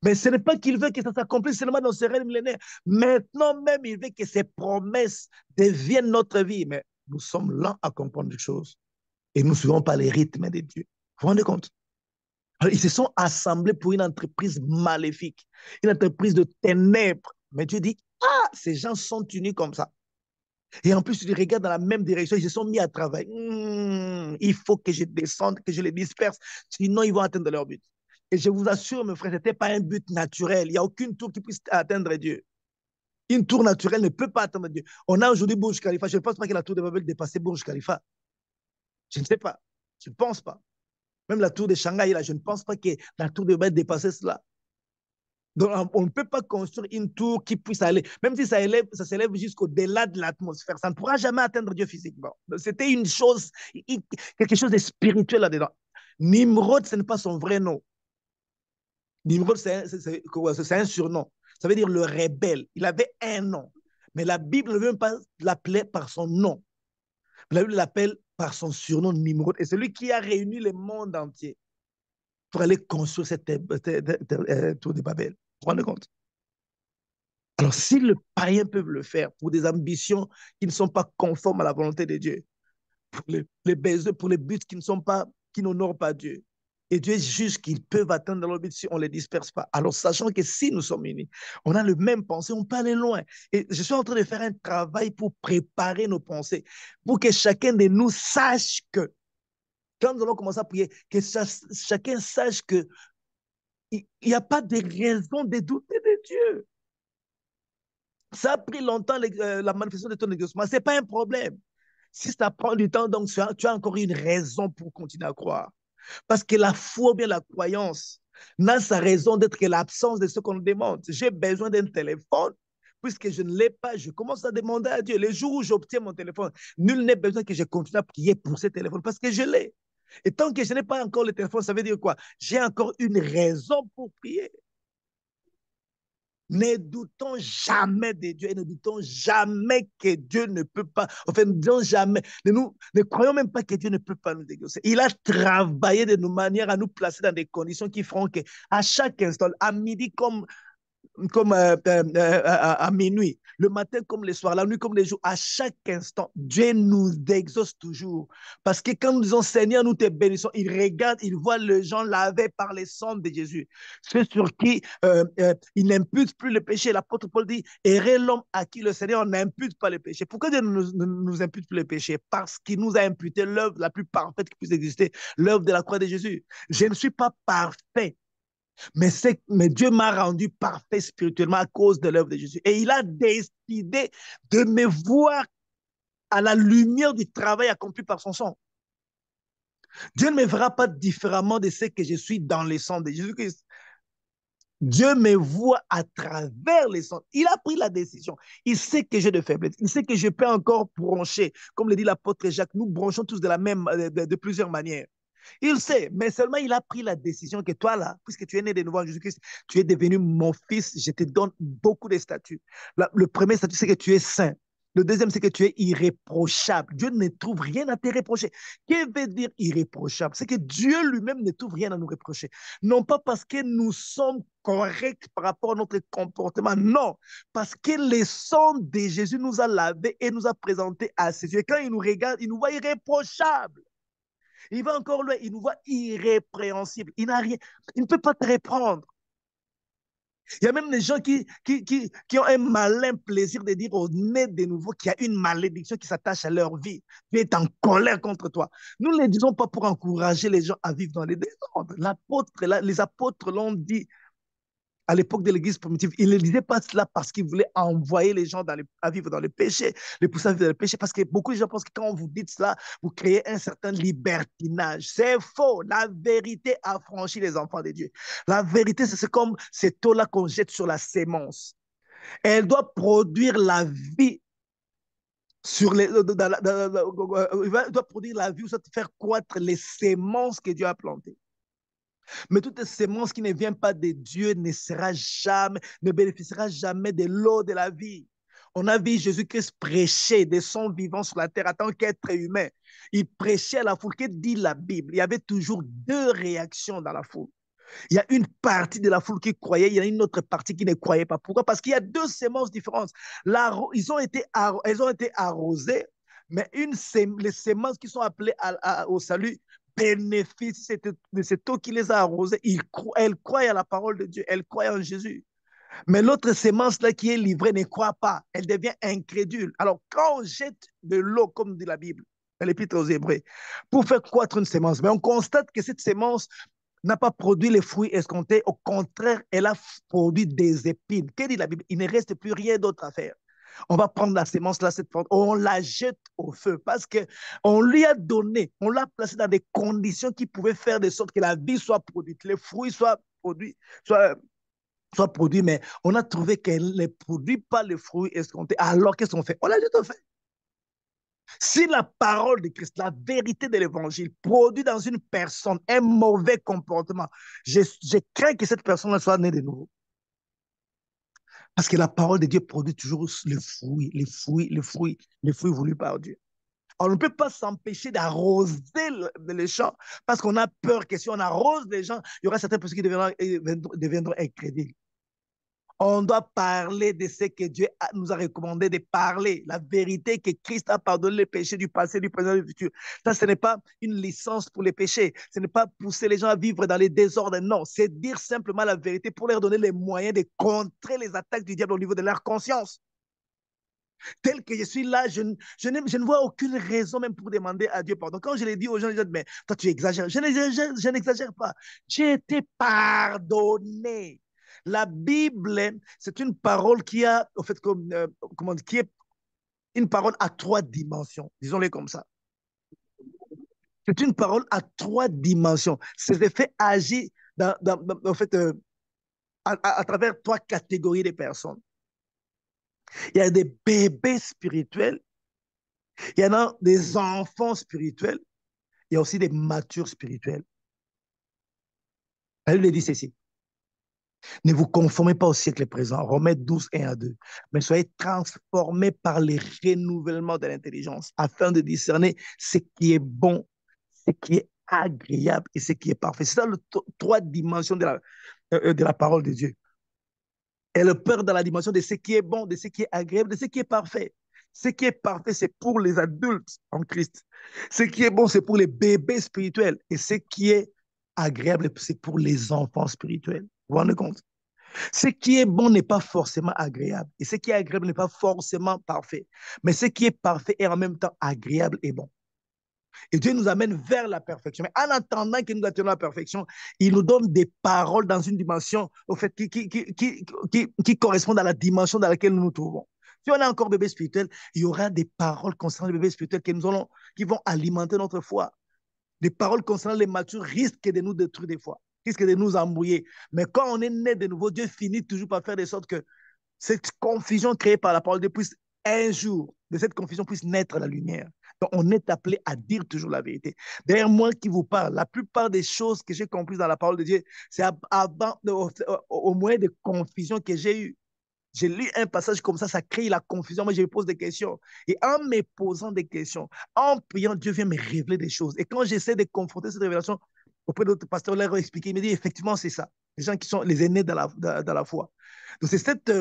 Mais ce n'est pas qu'il veut que ça s'accomplisse seulement dans ce règne millénaire. Maintenant même, il veut que ces promesses deviennent notre vie. Mais nous sommes lents à comprendre les choses. Et nous ne suivons pas les rythmes de Dieu. Vous vous rendez compte? Alors, ils se sont assemblés pour une entreprise maléfique, une entreprise de ténèbres. Mais Dieu dit, ah, ces gens sont unis comme ça. Et en plus, ils regardent dans la même direction, ils se sont mis à travailler. Il faut que je descende, que je les disperse, sinon ils vont atteindre leur but. Et je vous assure, mes frères, ce n'était pas un but naturel. Il n'y a aucune tour qui puisse atteindre Dieu. Une tour naturelle ne peut pas atteindre Dieu. On a aujourd'hui Burj Khalifa. Je ne pense pas que la tour de Babel dépassait Burj Khalifa. Je ne sais pas. Je ne pense pas. Même la tour de Shanghai, là, je ne pense pas que la tour de Babel dépassait cela. Donc, on ne peut pas construire une tour qui puisse aller, même si ça s'élève jusqu'au-delà de l'atmosphère, ça ne pourra jamais atteindre Dieu physiquement. C'était une chose, quelque chose de spirituel là-dedans. Nimrod, ce n'est pas son vrai nom. Nimrod, c'est un surnom. Ça veut dire le rebelle. Il avait un nom. Mais la Bible ne veut même pas l'appeler par son nom. La Bible l'appelle par son surnom Nimrod. Et c'est lui qui a réuni le monde entier pour aller construire cette tour de Babel. Vous vous rendez compte? Alors, si les païens peuvent le faire pour des ambitions qui ne sont pas conformes à la volonté de Dieu, pour les baisers, pour les buts qui ne sont pas, qui n'honorent pas Dieu, et Dieu juge qu'ils peuvent atteindre leur but si on ne les disperse pas. Alors, sachant que si nous sommes unis, on a le même pensée, on peut aller loin. Et je suis en train de faire un travail pour préparer nos pensées, pour que chacun de nous sache que, quand nous allons commencer à prier, que chacun sache que il n'y a pas de raison de douter de Dieu. Ça a pris longtemps la manifestation de ton exaucement. Ce n'est pas un problème. Si ça prend du temps, donc tu as encore une raison pour continuer à croire. Parce que la foi ou bien la croyance n'a sa raison d'être que l'absence de ce qu'on nous demande. J'ai besoin d'un téléphone. Puisque je ne l'ai pas, je commence à demander à Dieu. Les jours où j'obtiens mon téléphone, nul n'est besoin que je continue à prier pour ce téléphone parce que je l'ai. Et tant que je n'ai pas encore le téléphone, ça veut dire quoi? J'ai encore une raison pour prier. Ne doutons jamais de Dieu et ne doutons jamais que Dieu ne peut pas, enfin, ne disons jamais, ne croyons même pas que Dieu ne peut pas nous exaucer. Il a travaillé de nos manières à nous placer dans des conditions qui feront qu'à chaque instant, à midi comme à minuit, le matin comme le soir, la nuit comme les jours, à chaque instant, Dieu nous exauce toujours. Parce que quand nous disons Seigneur, nous te bénissons, il regarde, il voit les gens lavés par les sang de Jésus. Ceux sur qui il n'impute plus le péché. L'apôtre Paul dit, errez l'homme à qui le Seigneur n'impute pas le péché. Pourquoi Dieu ne nous impute plus le péché? Parce qu'il nous a imputé l'œuvre la plus parfaite qui puisse exister, l'œuvre de la croix de Jésus. Je ne suis pas parfait. Mais Dieu m'a rendu parfait spirituellement à cause de l'œuvre de Jésus. Et il a décidé de me voir à la lumière du travail accompli par son sang. Dieu ne me verra pas différemment de ce que je suis dans le sang de Jésus-Christ. Dieu me voit à travers les sang. Il a pris la décision. Il sait que j'ai de faiblesses. Il sait que je peux encore broncher. Comme le dit l'apôtre Jacques, nous bronchons tous de plusieurs manières. Il sait, mais seulement il a pris la décision que toi, là, puisque tu es né de nouveau en Jésus-Christ, tu es devenu mon fils, je te donne beaucoup de statuts. Le premier statut, c'est que tu es saint. Le deuxième, c'est que tu es irréprochable. Dieu ne trouve rien à te reprocher. Qu'est-ce que veut dire irréprochable? C'est que Dieu lui-même ne trouve rien à nous reprocher. Non pas parce que nous sommes corrects par rapport à notre comportement, non. Parce que le sang de Jésus nous a lavés et nous a présentés à ses yeux. Et quand il nous regarde, il nous voit irréprochables. Il va encore loin, il nous voit irrépréhensible. Il n'a rien, il ne peut pas te reprendre. Il y a même des gens qui ont un malin plaisir de dire au nez de nouveau qu'il y a une malédiction qui s'attache à leur vie. Dieu est en colère contre toi. Nous ne le disons pas pour encourager les gens à vivre dans les désordres. Les apôtres l'ont dit à l'époque de l'Église primitive. Ils ne disaient pas cela parce qu'ils voulaient envoyer les gens à vivre dans le péché, les pousser à vivre dans le péché, parce que beaucoup de gens pensent que quand vous dites cela, vous créez un certain libertinage. C'est faux. La vérité affranchit les enfants de Dieu. La vérité, c'est comme cette eau-là qu'on jette sur la sémence. Elle doit produire la vie sur les, elle doit produire la vie, ou ça faire croître les sémences que Dieu a plantées. Mais toute sémence qui ne vient pas de Dieu ne bénéficiera jamais de l'eau de la vie. On a vu Jésus-Christ prêcher de son vivant sur la terre en tant qu'être humain. Il prêchait à la foule. Que dit la Bible? Il y avait toujours deux réactions dans la foule. Il y a une partie de la foule qui croyait, il y a une autre partie qui ne croyait pas. Pourquoi? Parce qu'il y a deux sémences différentes. Elles ont été arrosées, mais les sémences qui sont appelées au salut bénéficient de cette eau qui les a arrosées. Elles croient à la parole de Dieu, elles croient en Jésus. Mais l'autre sémence-là qui est livrée ne croit pas. Elle devient incrédule. Alors, quand on jette de l'eau, comme dit la Bible, dans l'Épître aux Hébreux, pour faire croître une sémence, mais on constate que cette sémence n'a pas produit les fruits escomptés. Au contraire, elle a produit des épines. Que dit la Bible? Il ne reste plus rien d'autre à faire. On va prendre la sémence là, cette fois, on la jette au feu parce qu'on lui a donné, on l'a placé dans des conditions qui pouvaient faire de sorte que la vie soit produite, les fruits soient produits, soient produits, mais on a trouvé qu'elle ne produit pas les fruits escomptés. Alors qu'est-ce qu'on fait? On la jette au feu. Si la parole de Christ, la vérité de l'évangile, produit dans une personne un mauvais comportement, je crains que cette personne soit née de nouveau. Parce que la parole de Dieu produit toujours les fruits voulus par Dieu. On ne peut pas s'empêcher d'arroser les champs parce qu'on a peur que si on arrose les gens, il y aura certaines personnes qui deviendront incrédules. On doit parler de ce que Dieu nous a recommandé de parler, la vérité que Christ a pardonné les péchés du passé, du présent et du futur. Ça, ce n'est pas une licence pour les péchés, ce n'est pas pousser les gens à vivre dans les désordres, non, c'est dire simplement la vérité pour leur donner les moyens de contrer les attaques du diable au niveau de leur conscience. Tel que je suis là, je ne vois aucune raison même pour demander à Dieu pardon. Quand je l'ai dit aux gens, ils disent, mais toi tu exagères. Je n'exagère pas. J'ai été pardonné. La Bible, c'est une parole qui a, en fait, qui est une parole à trois dimensions, disons-les comme ça. C'est une parole à trois dimensions. Ces effets agissent en fait, à travers trois catégories de personnes. Il y a des bébés spirituels, il y en a des enfants spirituels, il y a aussi des matures spirituels. La Bible dit ceci. Ne vous conformez pas au siècle présent, Romains 12, 1 à 2, mais soyez transformés par les renouvellements de l'intelligence afin de discerner ce qui est bon, ce qui est agréable et ce qui est parfait. C'est ça les trois dimensions de la parole de Dieu. Elle peur dans la dimension de ce qui est bon, de ce qui est agréable, de ce qui est parfait. Ce qui est parfait, c'est pour les adultes en Christ. Ce qui est bon, c'est pour les bébés spirituels. Et ce qui est agréable, c'est pour les enfants spirituels. Vous vous rendez compte? Ce qui est bon n'est pas forcément agréable. Et ce qui est agréable n'est pas forcément parfait. Mais ce qui est parfait est en même temps agréable et bon. Et Dieu nous amène vers la perfection. Mais en attendant qu'il nous atteigne à la perfection, il nous donne des paroles dans une dimension au fait, qui correspondent à la dimension dans laquelle nous nous trouvons. Si on est encore bébé spirituel, il y aura des paroles concernant le bébé spirituel qui vont alimenter notre foi. Des paroles concernant les matures risquent de nous détruire des fois, risquent de nous embrouiller. Mais quand on est né de nouveau, Dieu finit toujours par faire de sorte que cette confusion créée par la parole de Dieu puisse un jour, de cette confusion puisse naître la lumière. Donc, on est appelé à dire toujours la vérité. D'ailleurs, moi qui vous parle, la plupart des choses que j'ai comprises dans la parole de Dieu, c'est au moyen de confusion que j'ai eu. J'ai lu un passage comme ça crée la confusion. Moi, je me pose des questions. Et en me posant des questions, en priant, Dieu vient me révéler des choses. Et quand j'essaie de confronter cette révélation auprès d'autres pasteurs, leur expliquer, il me dit effectivement, c'est ça. Les gens qui sont les aînés dans la foi. Donc, c'est cette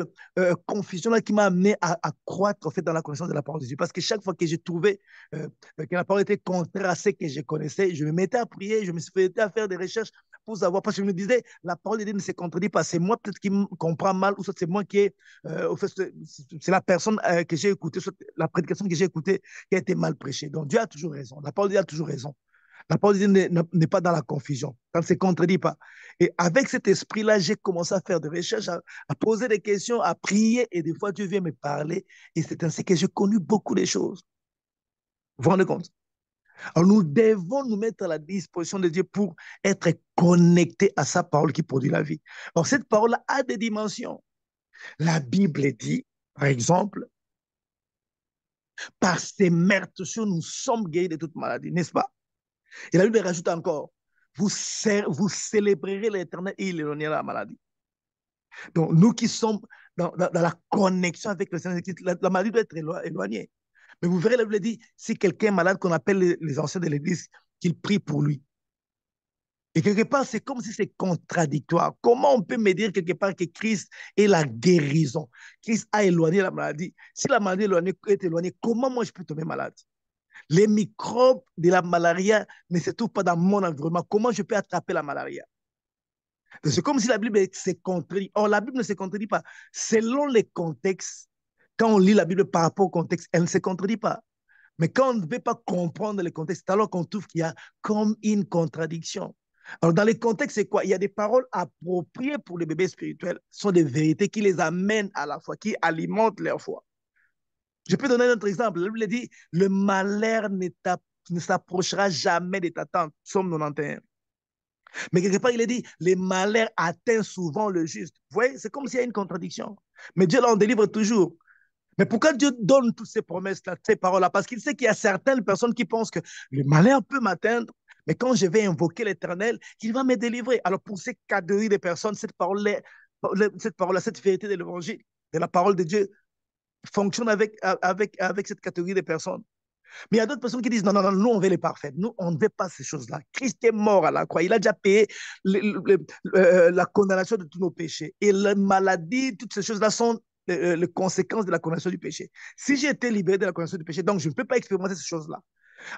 confusion-là qui m'a amené à croître en fait, dans la connaissance de la parole de Dieu. Parce que chaque fois que j'ai trouvé que la parole était contraire à ce que je connaissais, je me mettais à prier, je me mettais à faire des recherches suppose avoir, parce que je me disais, la parole de Dieu ne se contredit pas. C'est moi peut-être qui me comprends mal, ou soit c'est moi qui au fait, c'est la personne que j'ai écoutée, la prédication que j'ai écoutée qui a été mal prêchée. Donc Dieu a toujours raison. La parole de Dieu a toujours raison. La parole de Dieu n'est pas dans la confusion. Ça ne se contredit pas. Et avec cet esprit-là, j'ai commencé à faire des recherches, à poser des questions, à prier. Et des fois, Dieu vient me parler. Et c'est ainsi que j'ai connu beaucoup de choses. Vous vous rendez compte? Alors, nous devons nous mettre à la disposition de Dieu pour être connectés à sa parole qui produit la vie. Alors, cette parole a des dimensions. La Bible dit, par exemple, par ses meurtrissures, nous sommes guéris de toute maladie, n'est-ce pas? Et la Bible rajoute encore, vous célébrerez l'Éternel et il éloignera la maladie. Donc, nous qui sommes dans la connexion avec le Seigneur, la maladie doit être éloignée. Mais vous verrez, la Bible dit, si quelqu'un est malade, qu'on appelle les anciens de l'Église, qu'il prie pour lui. Et quelque part, c'est comme si c'est contradictoire. Comment on peut me dire quelque part que Christ est la guérison? Christ a éloigné la maladie. Si la maladie est éloignée, comment moi je peux tomber malade? Les microbes de la malaria ne se trouvent pas dans mon environnement. Comment je peux attraper la malaria? C'est comme si la Bible se contredit. Or, la Bible ne se contredit pas. Selon les contextes, quand on lit la Bible par rapport au contexte, elle ne se contredit pas. Mais quand on ne veut pas comprendre les contextes, c'est alors qu'on trouve qu'il y a comme une contradiction. Alors, dans les contextes, c'est quoi? Il y a des paroles appropriées pour les bébés spirituels. Ce sont des vérités qui les amènent à la foi, qui alimentent leur foi. Je peux donner un autre exemple. La Bible dit, le malheur ne s'approchera jamais de ta tente. Psaume 91. Mais quelque part, il est dit, les malheurs atteignent souvent le juste. Vous voyez, c'est comme s'il y a une contradiction. Mais Dieu l'en délivre toujours. Mais pourquoi Dieu donne toutes ces promesses-là, ces paroles-là? Parce qu'il sait qu'il y a certaines personnes qui pensent que le malheur peut m'atteindre, mais quand je vais invoquer l'Éternel, il va me délivrer. Alors pour ces catégories de personnes, cette vérité de l'Évangile, de la parole de Dieu, fonctionne avec cette catégorie de personnes. Mais il y a d'autres personnes qui disent, non, non, non, nous, on veut les parfaits. Nous, on ne veut pas ces choses-là. Christ est mort à la croix. Il a déjà payé la condamnation de tous nos péchés. Et la maladie, toutes ces choses-là sont les conséquences de la condamnation du péché. Si j'ai été libéré de la condamnation du péché, donc je ne peux pas expérimenter ces choses-là.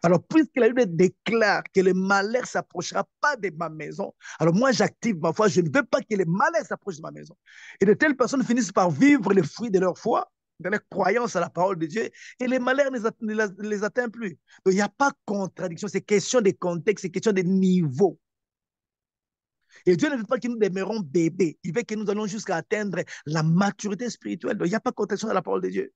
Alors, puisque la Bible déclare que le malheur ne s'approchera pas de ma maison, alors moi, j'active ma foi. Je ne veux pas que le malheur s'approche de ma maison. Et de telles personnes finissent par vivre les fruits de leur foi, de leur croyance à la parole de Dieu, et les malheurs ne les atteignent plus. Donc, il n'y a pas de contradiction. C'est question de contexte, c'est question de niveau. Et Dieu ne veut pas que nous demeurons bébés. Il veut que nous allons jusqu'à atteindre la maturité spirituelle. Donc, il n'y a pas de contradiction dans la parole de Dieu.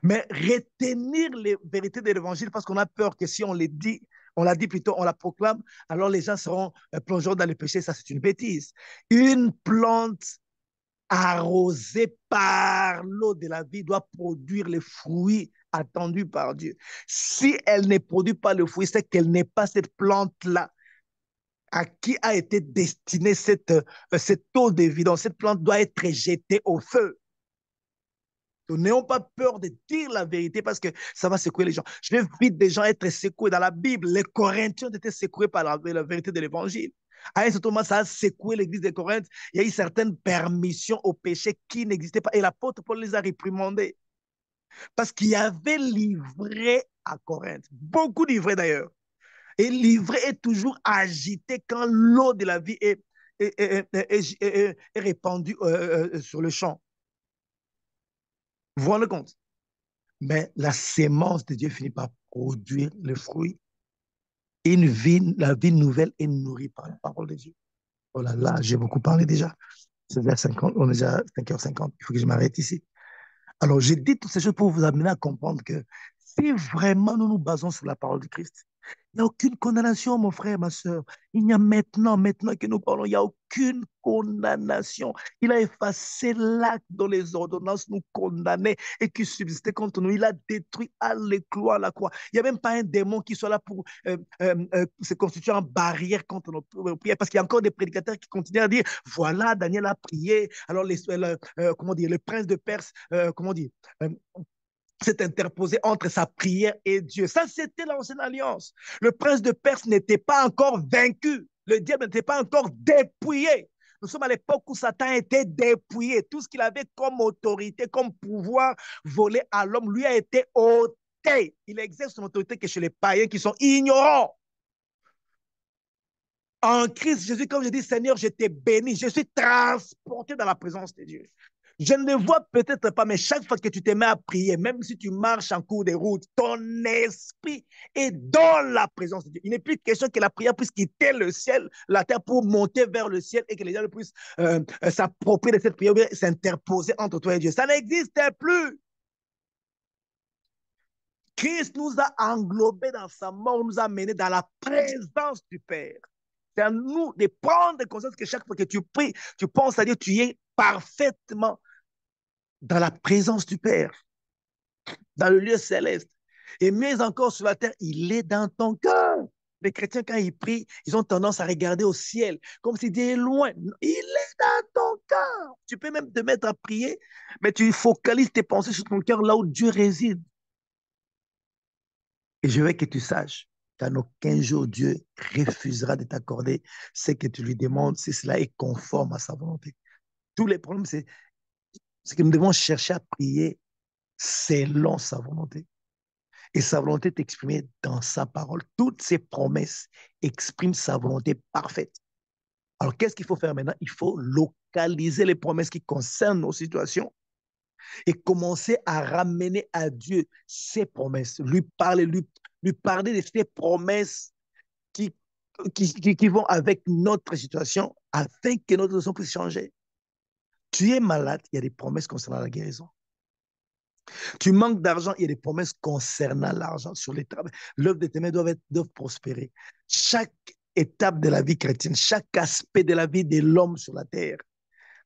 Mais retenir les vérités de l'évangile parce qu'on a peur que si on les dit, on l'a dit plutôt, on la proclame, alors les gens seront plongeurs dans le péché. Ça, c'est une bêtise. Une plante arrosée par l'eau de la vie doit produire les fruits attendus par Dieu. Si elle ne produit pas le fruit, c'est qu'elle n'est pas cette plante-là à qui a été destinée cette eau de vie. Donc, cette plante doit être jetée au feu. Donc, n'ayons pas peur de dire la vérité parce que ça va secouer les gens. Je vais vite des gens être secoués dans la Bible. Les Corinthiens étaient secoués par la vérité de l'évangile. À un certain moment, ça a secoué l'église de Corinthe. Il y a eu certaines permissions au péché qui n'existaient pas. Et l'apôtre Paul les a réprimandés. Parce qu'il y avait l'ivraie à Corinthe. Beaucoup d'ivraie d'ailleurs. Et l'ivraie est toujours agitée quand l'eau de la vie est répandue sur le champ. Vous vous rendez compte? Mais la sémence de Dieu finit par produire le fruit. Une vie, la vie nouvelle est nourrie par la parole de Dieu. Oh là là, j'ai beaucoup parlé déjà. C'est déjà 50, on est déjà 5h50. Il faut que je m'arrête ici. Alors, j'ai dit toutes ces choses pour vous amener à comprendre que si vraiment nous nous basons sur la parole de Christ, il n'y a aucune condamnation, mon frère, ma soeur. Il y a maintenant que nous parlons, il n'y a aucune condamnation. Il a effacé l'acte dont les ordonnances nous condamnaient et qui subsistait contre nous. Il a détruit à l'écloi la croix. Il n'y a même pas un démon qui soit là pour se constituer en barrière contre nos prières. Parce qu'il y a encore des prédicateurs qui continuent à dire, voilà, Daniel a prié. Alors, comment dire, le prince de Perse, comment dire, s'est interposé entre sa prière et Dieu. Ça, c'était l'ancienne alliance. Le prince de Perse n'était pas encore vaincu. Le diable n'était pas encore dépouillé. Nous sommes à l'époque où Satan était dépouillé. Tout ce qu'il avait comme autorité, comme pouvoir volé à l'homme, lui a été ôté. Il exerce son autorité que chez les païens qui sont ignorants. En Christ Jésus, comme je dis, Seigneur, je t'ai béni. Je suis transporté dans la présence de Dieu. Je ne le vois peut-être pas, mais chaque fois que tu te mets à prier, même si tu marches en cours de route, ton esprit est dans la présence de Dieu. Il n'est plus question que la prière puisse quitter le ciel, la terre, pour monter vers le ciel et que les gens puissent s'approprier de cette prière, s'interposer entre toi et Dieu. Ça n'existe plus. Christ nous a englobés dans sa mort, nous a menés dans la présence du Père. C'est à nous de prendre conscience que chaque fois que tu pries, tu penses à Dieu, tu es parfaitement dans la présence du Père, dans le lieu céleste. Et mieux encore sur la terre, il est dans ton cœur. Les chrétiens, quand ils prient, ils ont tendance à regarder au ciel, comme si Dieu est loin. Il est dans ton cœur. Tu peux même te mettre à prier, mais tu focalises tes pensées sur ton cœur, là où Dieu réside. Et je veux que tu saches qu'en aucun jour, Dieu refusera de t'accorder ce que tu lui demandes si cela est conforme à sa volonté. Tous les problèmes, c'est que nous devons chercher à prier selon sa volonté. Et sa volonté est exprimée dans sa parole. Toutes ses promesses expriment sa volonté parfaite. Alors, qu'est-ce qu'il faut faire maintenant? Il faut localiser les promesses qui concernent nos situations et commencer à ramener à Dieu ses promesses, lui parler de ses promesses qui, qui vont avec notre situation afin que notre situation puisse changer. Tu es malade, il y a des promesses concernant la guérison. Tu manques d'argent, il y a des promesses concernant l'argent. Sur les travaux, l'œuvre de tes mains doivent prospérer. Chaque étape de la vie chrétienne, chaque aspect de la vie de l'homme sur la terre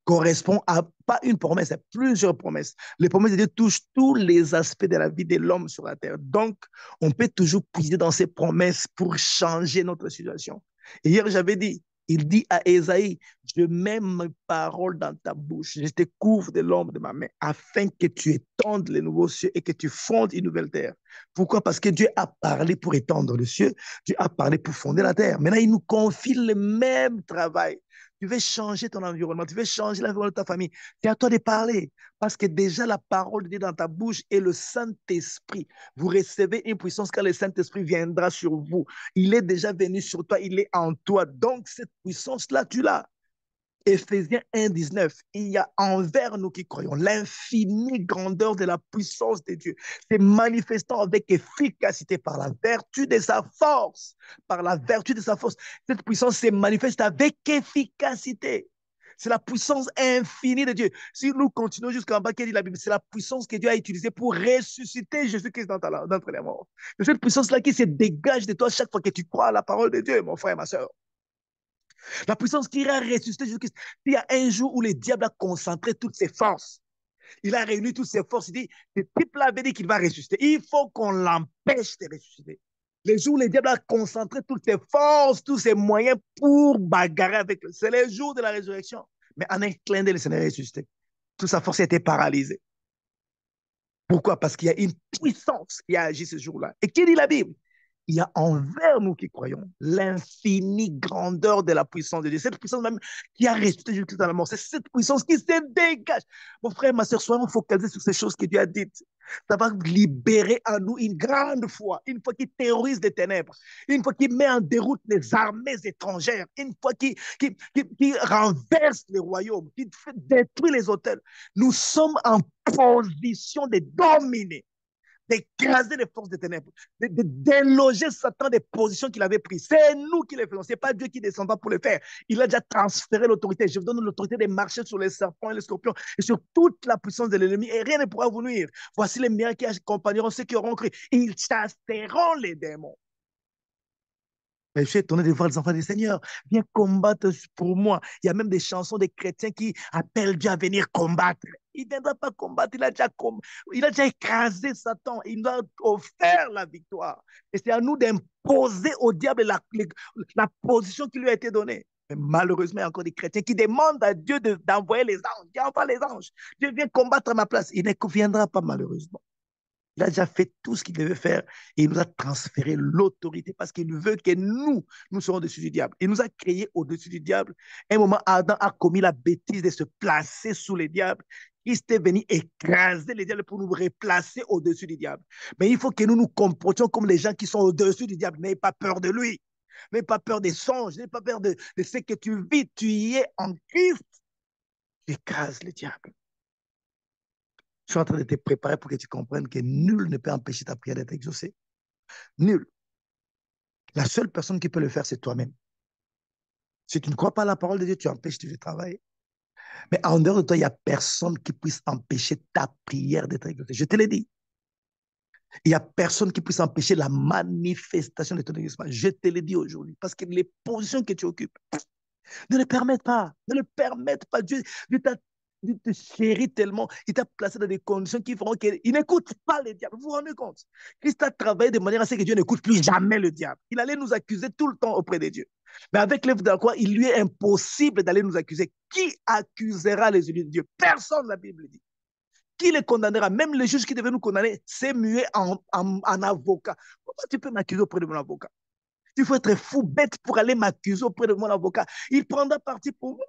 correspond à pas une promesse, à plusieurs promesses. Les promesses de Dieu touchent tous les aspects de la vie de l'homme sur la terre. Donc, on peut toujours puiser dans ces promesses pour changer notre situation. Et hier, j'avais dit, il dit à Ésaïe, je mets mes paroles dans ta bouche, je te couvre de l'ombre de ma main, afin que tu étendes les nouveaux cieux et que tu fondes une nouvelle terre. Pourquoi? Parce que Dieu a parlé pour étendre le ciel, Dieu a parlé pour fonder la terre. Maintenant, il nous confie le même travail. Tu veux changer ton environnement, tu veux changer l'environnement de ta famille. C'est à toi de parler. Parce que déjà, la parole de Dieu dans ta bouche et le Saint-Esprit. Vous recevez une puissance quand le Saint-Esprit viendra sur vous. Il est déjà venu sur toi, il est en toi. Donc, cette puissance-là, tu l'as. Éphésiens 1,19, il y a envers nous qui croyons l'infinie grandeur de la puissance de Dieu, c'est manifestant avec efficacité par la vertu de sa force, par la vertu de sa force. Cette puissance se manifeste avec efficacité. C'est la puissance infinie de Dieu. Si nous continuons jusqu'en bas, qu'est dit la Bible? C'est la puissance que Dieu a utilisée pour ressusciter Jésus-Christ d'entre les morts. C'est cette puissance-là qui se dégage de toi chaque fois que tu crois à la parole de Dieu, mon frère et ma soeur. La puissance qui ira ressusciter Jésus-Christ. Il y a un jour où le diable a concentré toutes ses forces. Il a réuni toutes ses forces. Il dit, ce type-là avait dit qu'il va ressusciter. Il faut qu'on l'empêche de ressusciter. Les jours où le diable a concentré toutes ses forces, tous ses moyens pour bagarrer avec lui. C'est les jours de la résurrection. Mais en un clin d'œil, le Seigneur est ressuscité. Toute sa force a été paralysée. Pourquoi? Parce qu'il y a une puissance qui a agi ce jour-là. Et qui dit la Bible? Il y a envers nous qui croyons l'infinie grandeur de la puissance de Dieu. Cette puissance même qui a ressuscité Jésus-Christ dans la mort. C'est cette puissance qui se dégage. Mon frère, ma soeur, soyons focalisés sur ces choses que Dieu a dites. Ça va libérer en nous une grande foi, une foi qui terrorise les ténèbres, une foi qui met en déroute les armées étrangères, une foi qui renverse les royaumes, qui détruit les hôtels. Nous sommes en position de dominer, d'écraser les forces des ténèbres, de déloger Satan des positions qu'il avait prises. C'est nous qui les faisons. Ce n'est pas Dieu qui descendra pour le faire. Il a déjà transféré l'autorité. Je vous donne l'autorité de marcher sur les serpents et les scorpions et sur toute la puissance de l'ennemi et rien ne pourra vous nuire. Voici les miracles qui accompagneront ceux qui auront cru. Ils chasseront les démons. Mais je suis étonné de voir les enfants du Seigneur. Viens combattre pour moi. Il y a même des chansons des chrétiens qui appellent Dieu à venir combattre. Il ne viendra pas combattre. Il a déjà écrasé Satan. Il nous a offert la victoire. Et c'est à nous d'imposer au diable la position qui lui a été donnée. Mais malheureusement, il y a encore des chrétiens qui demandent à Dieu d'envoyer les anges. Dieu envoie les anges. Dieu vient combattre à ma place. Il ne viendra pas malheureusement. Il a déjà fait tout ce qu'il devait faire et il nous a transféré l'autorité parce qu'il veut que nous soyons au-dessus du diable. Il nous a créés au-dessus du diable. À un moment, Adam a commis la bêtise de se placer sous les diables. Christ est venu écraser les diables pour nous replacer au-dessus du diable. Mais il faut que nous nous comportions comme les gens qui sont au-dessus du diable. N'ayez pas peur de lui. N'aie pas peur des songes, n'aie pas peur de ce que tu vis. Tu y es en Christ. Tu écrases le diable. Je suis en train de te préparer pour que tu comprennes que nul ne peut empêcher ta prière d'être exaucée. Nul. La seule personne qui peut le faire, c'est toi-même. Si tu ne crois pas à la parole de Dieu, tu empêches de travailler. Mais en dehors de toi, il n'y a personne qui puisse empêcher ta prière d'être exaucée. Je te l'ai dit. Il n'y a personne qui puisse empêcher la manifestation de ton exaucement. Je te l'ai dit aujourd'hui. Parce que les positions que tu occupes ne le permettent pas. Ne le permettent pas. Dieu te chérit tellement. Il t'a placé dans des conditions qui feront qu'il n'écoute pas le diable. Vous vous rendez compte? Christ a travaillé de manière à ce que Dieu n'écoute plus jamais le diable. Il allait nous accuser tout le temps auprès de Dieu. Mais avec l'œuvre de la croix, il lui est impossible d'aller nous accuser. Qui accusera les élus de Dieu? Personne, la Bible dit. Qui les condamnera? Même le juge qui devait nous condamner s'est mué en avocat. Pourquoi tu peux m'accuser auprès de mon avocat? Il faut être fou, bête pour aller m'accuser auprès de mon avocat. Il prendra parti pour moi.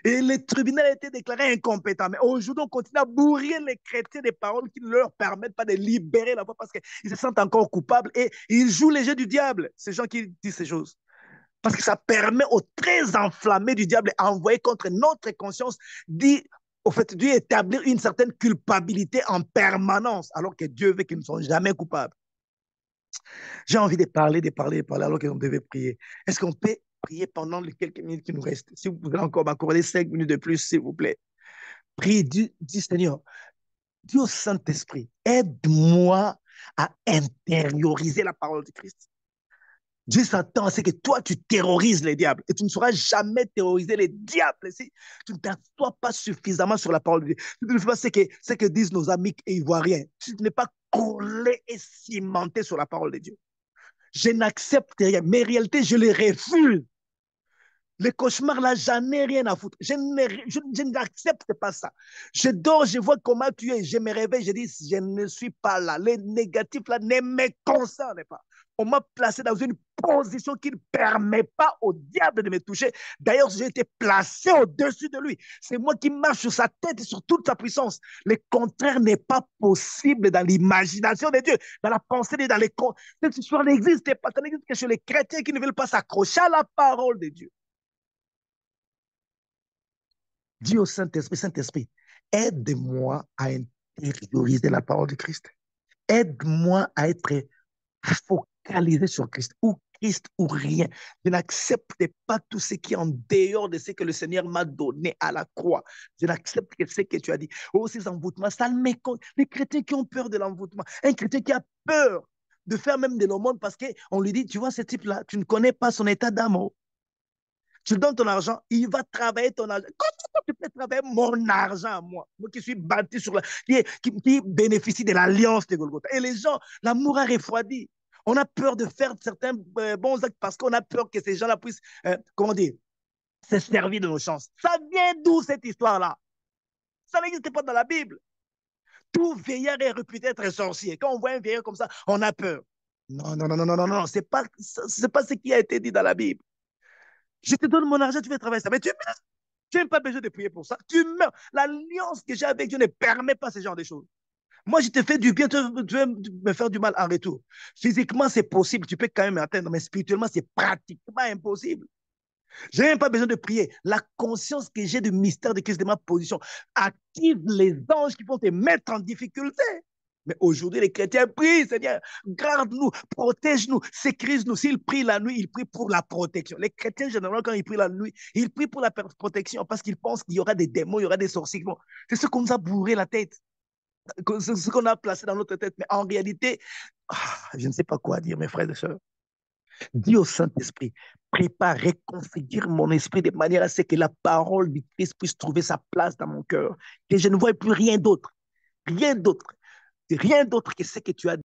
Et le tribunal a été déclaré incompétent. Mais aujourd'hui, on continue à bourrer les chrétiens des paroles qui ne leur permettent pas de libérer la voix parce qu'ils se sentent encore coupables et ils jouent les jeux du diable, ces gens qui disent ces choses. Parce que ça permet aux très enflammés du diable d'envoyer contre notre conscience, au fait, Dieu établir une certaine culpabilité en permanence, alors que Dieu veut qu'ils ne sont jamais coupables. J'ai envie de parler, alors qu'on devait prier. Est-ce qu'on peut prier pendant les quelques minutes qui nous restent? Si vous pouvez encore m'accorder 5 minutes de plus, s'il vous plaît. Priez, dis Seigneur, dis au Saint-Esprit, aide-moi à intérioriser la parole de Christ. Dieu s'attend à ce que toi, tu terrorises les diables. Et tu ne sauras jamais terroriser les diables si tu ne t'assois pas suffisamment sur la parole de Dieu. Tu ne fais pas ce que disent nos amis ivoiriens. Tu n'es pas collé et cimenté sur la parole de Dieu. Je n'accepte rien. Mes réalités, je les refuse. Les cauchemars, là, j'en ai rien à foutre. Je n'accepte pas ça. Je dors, je vois comment tu es. Je me réveille, je dis, je ne suis pas là. Les négatifs, là, ne me concernent pas. On m'a placé dans une position qui ne permet pas au diable de me toucher. D'ailleurs, j'ai été placé au-dessus de lui. C'est moi qui marche sur sa tête et sur toute sa puissance. Le contraire n'est pas possible dans l'imagination de Dieu, dans la pensée de Dieu, dans les contes. Cette histoire n'existe pas. Ça n'existe que chez les chrétiens qui ne veulent pas s'accrocher à la parole de Dieu. Dis au Saint-Esprit, Saint-Esprit, aide-moi à intérioriser la parole de Christ. Aide-moi à être focalisé sur Christ, ou Christ ou rien. Je n'accepte pas tout ce qui est en dehors de ce que le Seigneur m'a donné à la croix. Je n'accepte que ce que tu as dit. Oh, ces envoûtements, ça me méconnaît. Les chrétiens qui ont peur de l'envoûtement, un chrétien qui a peur de faire même de l'aumône parce qu'on lui dit, tu vois, ce type-là, tu ne connais pas son état d'amour. Tu donnes ton argent, il va travailler ton argent. Comment tu peux travailler mon argent, moi qui suis bâti sur qui bénéficie de l'alliance de Golgotha. Et les gens, l'amour a refroidi. On a peur de faire certains bons actes parce qu'on a peur que ces gens-là puissent, comment dire, se servir de nos chances. Ça vient d'où cette histoire-là? Ça n'existe pas dans la Bible. Tout vieillard est réputé être un sorcier. Quand on voit un vieillard comme ça, on a peur. Non, non, non, non, non, non, non. C'est pas ce qui a été dit dans la Bible. Je te donne mon argent, tu veux travailler ça. Mais tu meurs. Tu n'as pas besoin de prier pour ça. Tu meurs. L'alliance que j'ai avec Dieu ne permet pas ce genre de choses. Moi, je te fais du bien, tu veux me faire du mal en retour. Physiquement, c'est possible, tu peux quand même atteindre, mais spirituellement, c'est pratiquement impossible. Je n'ai même pas besoin de prier. La conscience que j'ai du mystère de Christ, de ma position, active les anges qui vont te mettre en difficulté. Mais aujourd'hui, les chrétiens prient, Seigneur, garde-nous, protège-nous, sécurise-nous. S'ils prient la nuit, ils prient pour la protection. Les chrétiens, généralement, quand ils prient la nuit, ils prient pour la protection parce qu'ils pensent qu'il y aura des démons, il y aura des sorciers. C'est ce qu'on nous a bourré la tête, c'est ce qu'on a placé dans notre tête. Mais en réalité, je ne sais pas quoi dire, mes frères et sœurs. Dis au Saint-Esprit, prépare, reconfigure mon esprit de manière à ce que la parole du Christ puisse trouver sa place dans mon cœur. Que je ne vois plus rien d'autre. Rien d'autre. Rien d'autre que ce que tu as dit.